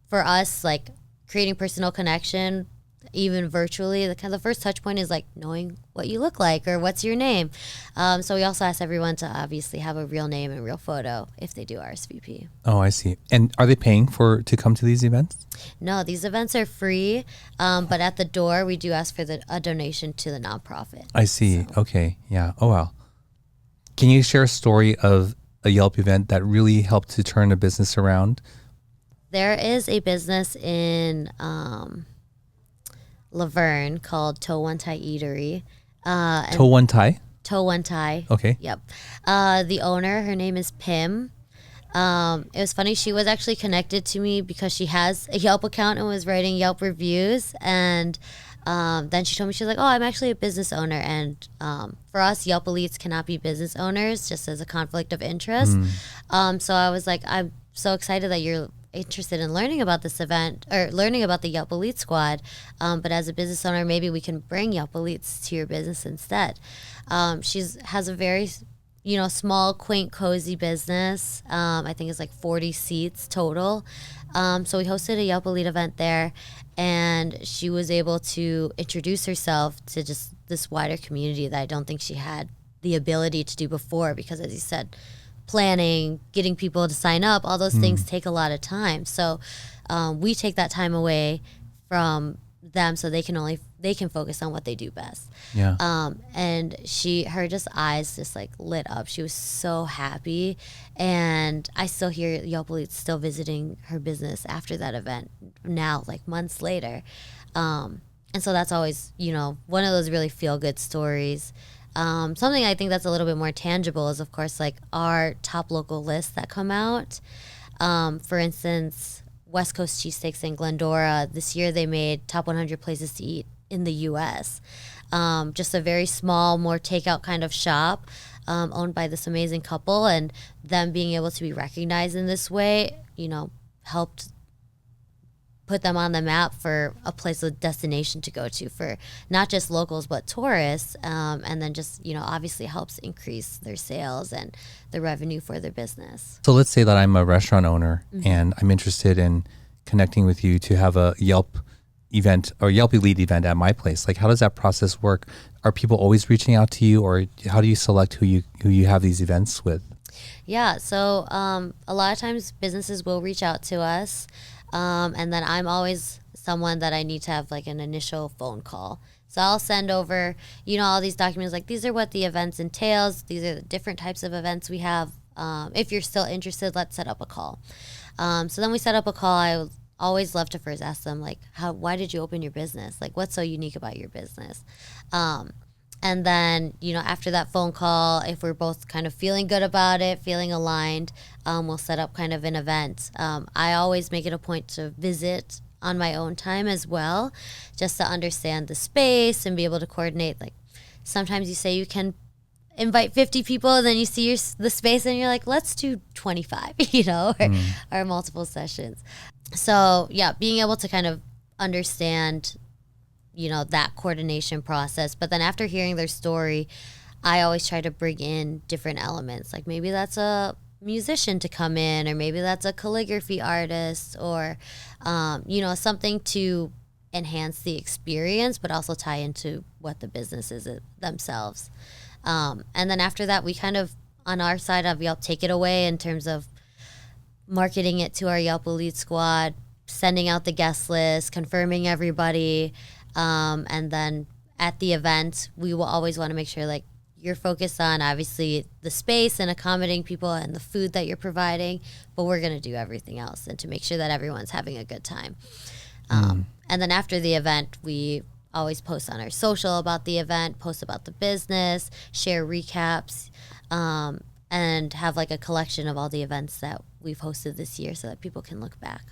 for us, like creating personal connection, even virtually, the first touch point is like knowing what you look like or what's your name. So we also ask everyone to obviously have a real name and real photo if they do RSVP.
Oh, I see. And are they paying to come to these events?
No, these events are free, but at the door we do ask for a donation to the nonprofit.
I see. So. Okay. Yeah. Oh, wow. Can you share a story of a Yelp event that really helped to turn a business around?
There is a business in Laverne called To One Thai Eatery.
To One Thai?
To One Thai.
Okay.
Yep. The owner, her name is Pim. It was funny. She was actually connected to me because she has a Yelp account and was writing Yelp reviews. And then she told me, she was like, oh, I'm actually a business owner. And for us, Yelp elites cannot be business owners just as a conflict of interest. So I was like, I'm so excited that you're interested in learning about this event or learning about the Yelp Elite Squad, but as a business owner, maybe we can bring Yelp Elites to your business instead. She has a very small, quaint, cozy business. I think it's like 40 seats total. So we hosted a Yelp Elite event there, and she was able to introduce herself to just this wider community that I don't think she had the ability to do before, because as you said, planning, getting people to sign up, all those things take a lot of time. So we take that time away from them so they can focus on what they do best.
Yeah.
And her eyes just like lit up. She was so happy, and I still hear Yelp Elite still visiting her business after that event now, like months later. And so that's always, one of those really feel good stories. Something I think that's a little bit more tangible is, of course, like our top local lists that come out. For instance, West Coast Cheesesteaks in Glendora, this year they made top 100 places to eat in the U.S. Just a very small, more takeout kind of shop owned by this amazing couple, and them being able to be recognized in this way, helped put them on the map for a place, a destination to go to for not just locals but tourists, and then just obviously helps increase their sales and the revenue for their business.
So let's say that I'm a restaurant owner and I'm interested in connecting with you to have a Yelp event or Yelp Elite event at my place. Like, how does that process work? Are people always reaching out to you, or how do you select who you have these events with?
Yeah, so a lot of times businesses will reach out to us. And then I'm always someone that I need to have like an initial phone call. So I'll send over, all these documents, like these are what the events entails. These are the different types of events we have. If you're still interested, let's set up a call. So then we set up a call. I always love to first ask them, like, why did you open your business? Like, what's so unique about your business? And then, after that phone call, if we're both kind of feeling good about it, feeling aligned, we'll set up kind of an event. I always make it a point to visit on my own time as well, just to understand the space and be able to coordinate. Like, sometimes you say you can invite 50 people, and then you see the space and you're like, let's do 25, or multiple sessions. So, yeah, being able to kind of understand that coordination process. But then after hearing their story, I always try to bring in different elements. Like maybe that's a musician to come in, or maybe that's a calligraphy artist, or, something to enhance the experience, but also tie into what the business is themselves. And then after that, we kind of, on our side of Yelp, take it away in terms of marketing it to our Yelp Elite Squad, sending out the guest list, confirming everybody. And then at the event, we will always want to make sure like you're focused on obviously the space and accommodating people and the food that you're providing, but we're going to do everything else and to make sure that everyone's having a good time. And then after the event, we always post on our social about the event, post about the business, share recaps, and have like a collection of all the events that we've hosted this year so that people can look back.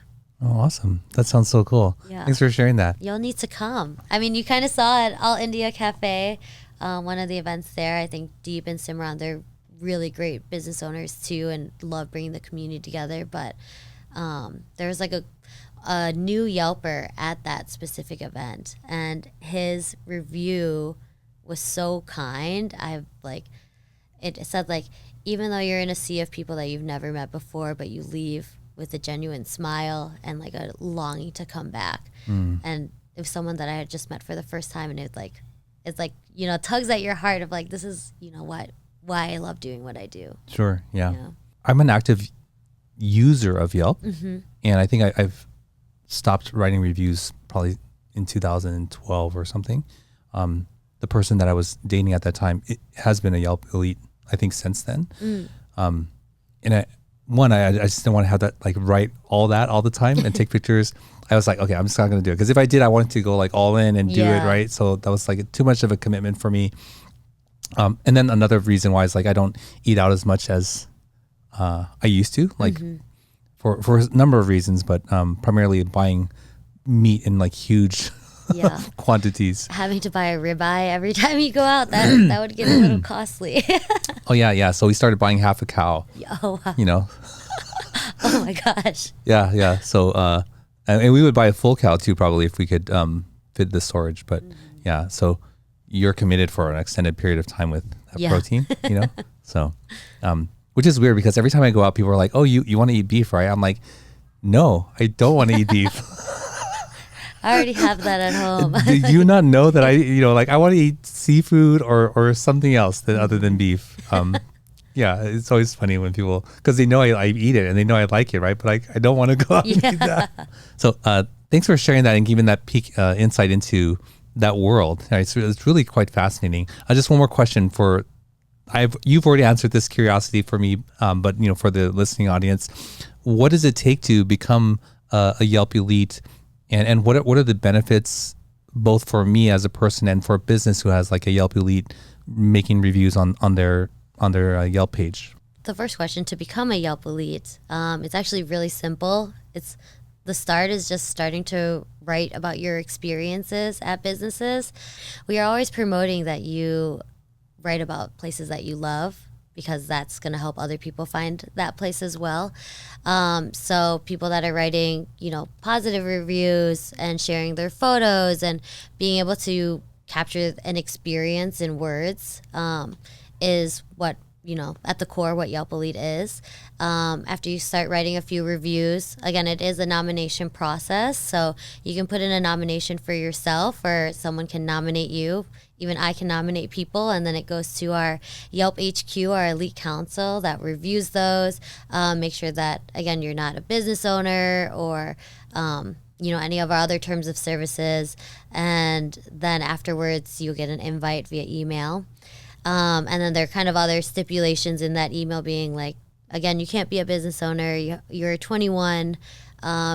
Oh, awesome. That sounds so cool.
Yeah.
Thanks for sharing that.
You'll need to come. I mean, you kind of saw it, All India Cafe. one of the events there. I think Deep and Simran, they're really great business owners too, and love bringing the community together. But there was like a new Yelper at that specific event, and his review was so kind. It said like, even though you're in a sea of people that you've never met before, but you leave with a genuine smile and like a longing to come back. And it was someone that I had just met for the first time, and it's like, tugs at your heart of like, this is, why I love doing what I do.
Sure. Yeah. I'm an active user of Yelp, and I think I've stopped writing reviews probably in 2012 or something. The person that I was dating at that time, it has been a Yelp elite, I think, since then. And I just didn't want to have that, like, write all that all the time and take pictures. I was like, okay, I'm just not going to do it. Because if I did, I wanted to go like all in and do it, right? So that was like too much of a commitment for me. And then another reason why is like I don't eat out as much as I used to, like for a number of reasons, but primarily buying meat in like huge quantities.
Having to buy a ribeye every time you go out, that would get a little costly.
Oh yeah. So we started buying half a cow.
Oh wow. Oh my gosh.
Yeah. So and we would buy a full cow too, probably, if we could fit the storage. But yeah, so you're committed for an extended period of time with that protein, So, which is weird because every time I go out, people are like, "Oh, you want to eat beef, right?" I'm like, "No, I don't want to eat beef."
I already have that at home.
Do you not know that I want to eat seafood or something else other than beef? Yeah, it's always funny when people, because they know I eat it and they know I like it, right? But I don't want to go out and eat that. So thanks for sharing that and giving that peek insight into that world. Right, so it's really quite fascinating. Just one more question you've already answered this curiosity for me, but for the listening audience, what does it take to become a Yelp elite, and what are the benefits both for me as a person and for a business who has like a Yelp elite making reviews on their Yelp page?
The first question, to become a Yelp elite, it's actually really simple. The start is just starting to write about your experiences at businesses. We are always promoting that you write about places that you love, because that's going to help other people find that place as well. So people that are writing, positive reviews and sharing their photos and being able to capture an experience in words is what, at the core, what Yelp Elite is. After you start writing a few reviews, again, it is a nomination process. So you can put in a nomination for yourself, or someone can nominate you. Even I can nominate people, and then it goes to our Yelp HQ, our elite council, that reviews those. Make sure that, again, you're not a business owner or any of our other terms of services. And then afterwards, you'll get an invite via email. And then there are kind of other stipulations in that email being like, again, you can't be a business owner. You're 21.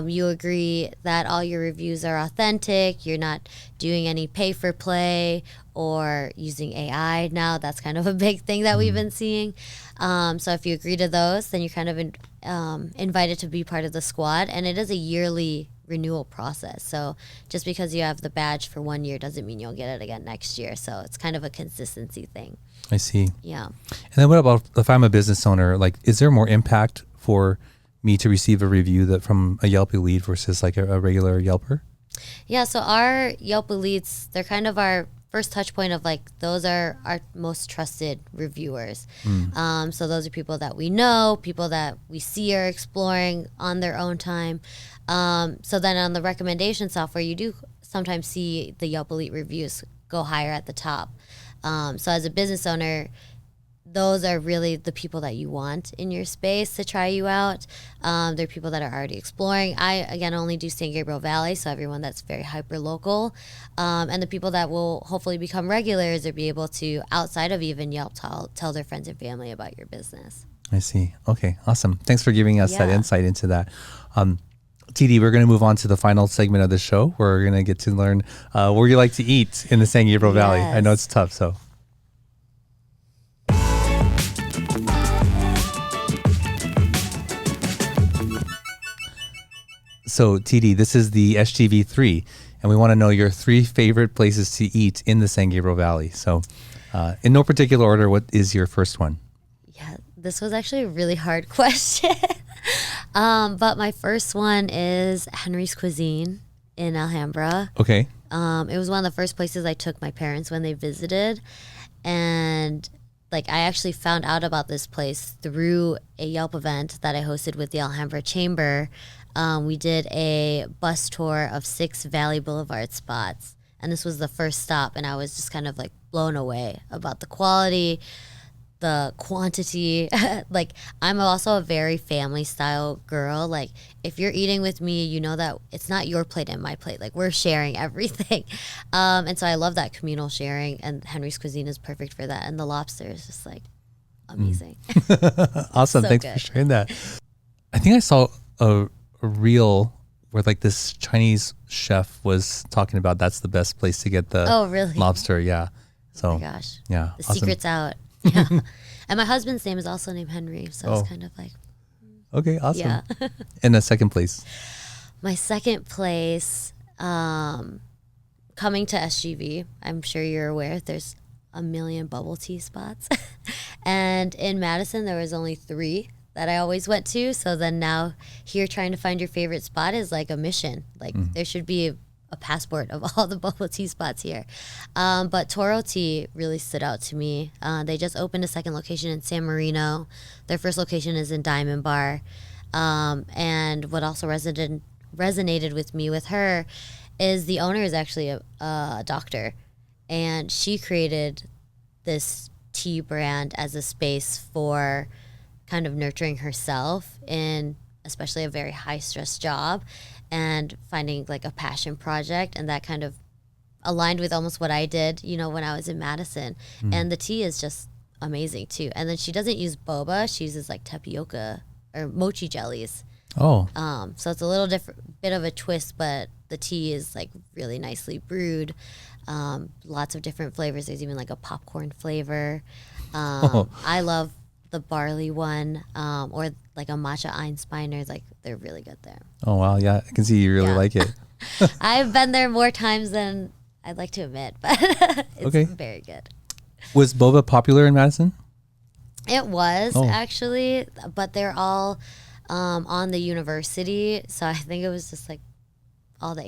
You agree that all your reviews are authentic. You're not doing any pay for play or using AI now. That's kind of a big thing that we've been seeing. So if you agree to those, then you're kind of invited to be part of the squad. And it is a yearly renewal process. So just because you have the badge for 1 year doesn't mean you'll get it again next year. So it's kind of a consistency thing.
I see.
Yeah.
And then what about if I'm a business owner? Like, is there more impact for me to receive a review from a Yelp elite versus like a regular Yelper?
Yeah, so our Yelp elites, they're kind of our first touch point of like, those are our most trusted reviewers. So those are people that we know, people that we see are exploring on their own time. So then on the recommendation software, you do sometimes see the Yelp elite reviews go higher at the top. So as a business owner, those are really the people that you want in your space to try you out. They're people that are already exploring. I, again, only do San Gabriel Valley, so everyone that's very hyper local. And the people that will hopefully become regulars or be able to, outside of even Yelp, tell their friends and family about your business.
I see. Okay, awesome. Thanks for giving us that insight into that. TD, we're going to move on to the final segment of the show. We're going to get to learn where you like to eat in the San Gabriel Valley. I know it's tough, so. So TD, this is the SGV3, and we want to know your 3 favorite places to eat in the San Gabriel Valley. So in no particular order, what is your first one?
Yeah, this was actually a really hard question. But my first one is Henry's Cuisine in Alhambra.
Okay.
It was one of the first places I took my parents when they visited. And like I actually found out about this place through a Yelp event that I hosted with the Alhambra Chamber. We did a bus tour of 6 Valley Boulevard spots. And this was the first stop. And I was just kind of like blown away about the quality, the quantity. Like I'm also a very family style girl. Like if you're eating with me, you know that it's not your plate and my plate. Like we're sharing everything. And so I love that communal sharing, and Henry's Cuisine is perfect for that. And the lobster is just like amazing.
Awesome.
So
Thanks
good.
for sharing that. I think I saw a reel where like this Chinese chef was talking about that's the best place to get the
Oh, really?
lobster. Yeah. So
Oh my gosh.
yeah.
The
awesome.
secret's out. Yeah. And my husband's name is also named Henry. So it's kind of like,
Okay. Awesome.
yeah.
And the second place.
My second place, coming to SGV, I'm sure you're aware there's a million bubble tea spots. And in Madison, there was only 3 that I always went to. So then now here trying to find your favorite spot is like a mission. Like there should be a passport of all the bubble tea spots here. But Toro Tea really stood out to me. They just opened a second location in San Marino. Their first location is in Diamond Bar. And what also resonated with me with her is the owner is actually a doctor. And she created this tea brand as a space for kind of nurturing herself in especially a very high stress job, and finding like a passion project, and that kind of aligned with almost what I did, you know, when I was in Madison. And the tea is just amazing too. And then she doesn't use boba, she uses like tapioca or mochi jellies.
Oh.
So it's a little different, bit of a twist, but the tea is like really nicely brewed. Lots of different flavors. There's even like a popcorn flavor. I love the barley one, or like a matcha Einsteiner. Like they're really good there.
Oh wow. Yeah. I can see you really
Yeah.
like it.
I've been there more times than I'd like to admit, but it's
Okay.
very good.
Was boba popular in Madison?
It was
Oh.
actually, but they're all on the university, so I think it was just like all the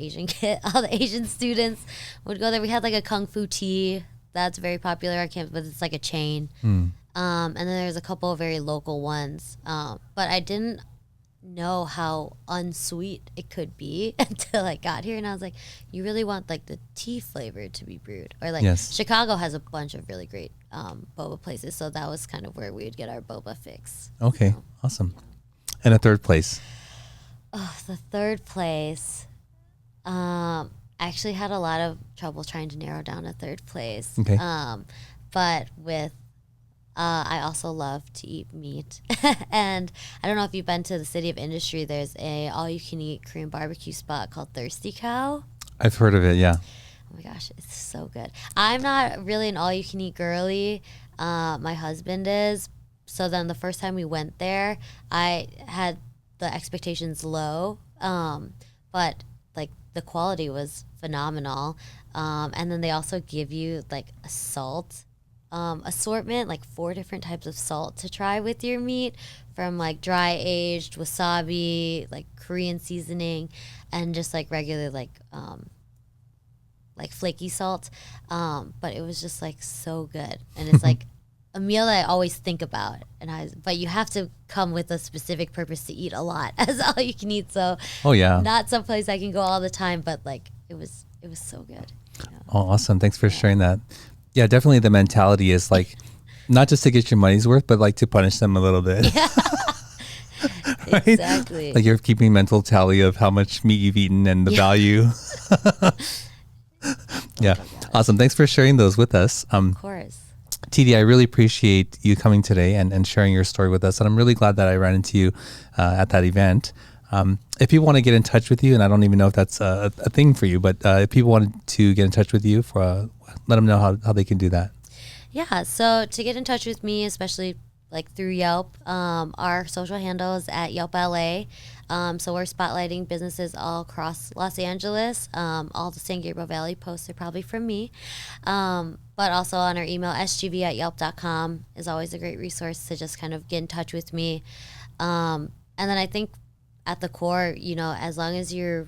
Asian students would go there. We had like a kung fu tea that's very popular on campus, but it's like a chain. And then there's a couple of very local ones, but I didn't know how unsweet it could be until I got here, and I was like, you really want like the tea flavor to be brewed, or like
Yes.
Chicago has a bunch of really great boba places, so that was kind of where we would get our boba fix.
Okay. Awesome. And a third place.
Oh, the third place, I actually had a lot of trouble trying to narrow down a third place.
Okay.
But with I also love to eat meat. And I don't know if you've been to the City of Industry, there's a all-you-can-eat Korean barbecue spot called Thirsty Cow.
I've heard of it. Yeah.
Oh my gosh, it's so good. I'm not really an all-you-can-eat girly. My husband is. So then the first time we went there, I had the expectations low, but like the quality was phenomenal. And then they also give you like a salt assortment, like 4 different types of salt to try with your meat, from like dry aged wasabi, like Korean seasoning, and just like regular like flaky salt. But it was just like so good, and it's like a meal that I always think about. But you have to come with a specific purpose to eat a lot, as all you can eat. So
Oh yeah.
not someplace I can go all the time, but like it was so good. Yeah.
Oh, awesome. Thanks for sharing that. Yeah, definitely the mentality is like not just to get your money's worth, but like to punish them a little bit. Right?
Exactly.
Like you're keeping mental tally of how much meat you've eaten and the value. Yeah. Awesome. Thanks for sharing those with us.
Of course.
TD, I really appreciate you coming today and sharing your story with us. And I'm really glad that I ran into you at that event. If people want to get in touch with you, and I don't even know if that's a thing for you, but if people wanted to get in touch with you, let them know how they can do that.
Yeah, so to get in touch with me, especially like through Yelp, our social handle is at Yelp LA. So we're spotlighting businesses all across Los Angeles. All the San Gabriel Valley posts are probably from me. But also on our email, sgv@yelp.com is always a great resource to just kind of get in touch with me. And then I think at the core, you know, as long as you're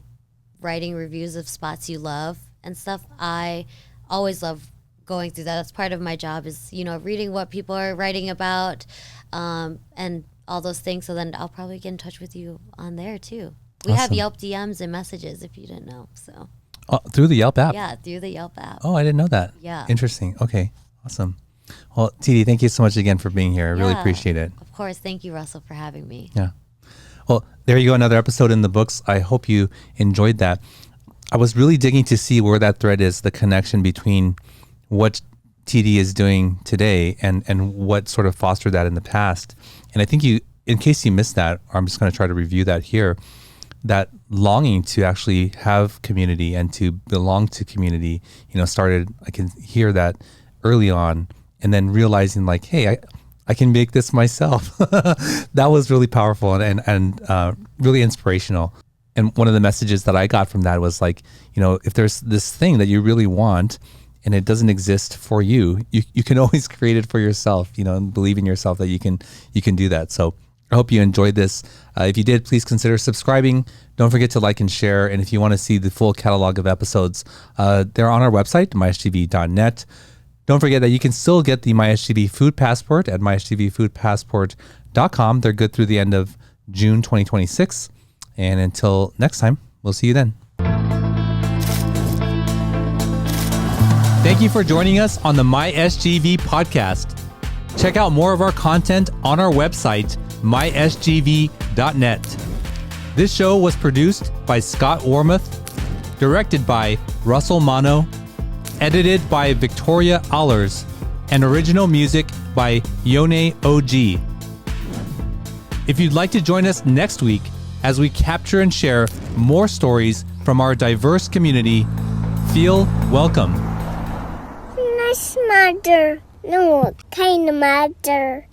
writing reviews of spots you love and stuff, I always love going through that. That's part of my job is, you know, reading what people are writing about and all those things. So then I'll probably get in touch with you on there too. We have Yelp DMs and messages if you didn't know. So
through the Yelp app?
Yeah, through the Yelp app.
Oh, I didn't know that.
Yeah.
Interesting. Okay, awesome. Well, TD, thank you so much again for being here. I really appreciate it.
Of course. Thank you, Russell, for having me.
Yeah. Well, there you go. Another episode in the books. I hope you enjoyed that. I was really digging to see where that thread is, the connection between what TD is doing today and what sort of fostered that in the past. And I think you, in case you missed that, or I'm just going to try to review that here, that longing to actually have community and to belong to community, you know, started, I can hear that early on, and then realizing like, hey, I can make this myself. That was really powerful and really inspirational. And one of the messages that I got from that was like, you know, if there's this thing that you really want and it doesn't exist for you, you can always create it for yourself, you know, and believe in yourself that you can do that. So I hope you enjoyed this. If you did, please consider subscribing. Don't forget to like and share. And if you want to see the full catalog of episodes, they're on our website, mysgv.net. Don't forget that you can still get the MySGV Food Passport at mysgvfoodpassport.com. They're good through the end of June 2026. And until next time, we'll see you then. Thank you for joining us on the MySGV podcast. Check out more of our content on our website, mysgv.net. This show was produced by Scott Wormuth, directed by Russell Mano, edited by Victoria Allers, and original music by Yone OG. If you'd like to join us next week as we capture and share more stories from our diverse community, feel welcome.
Nice mother. No, kind of mother.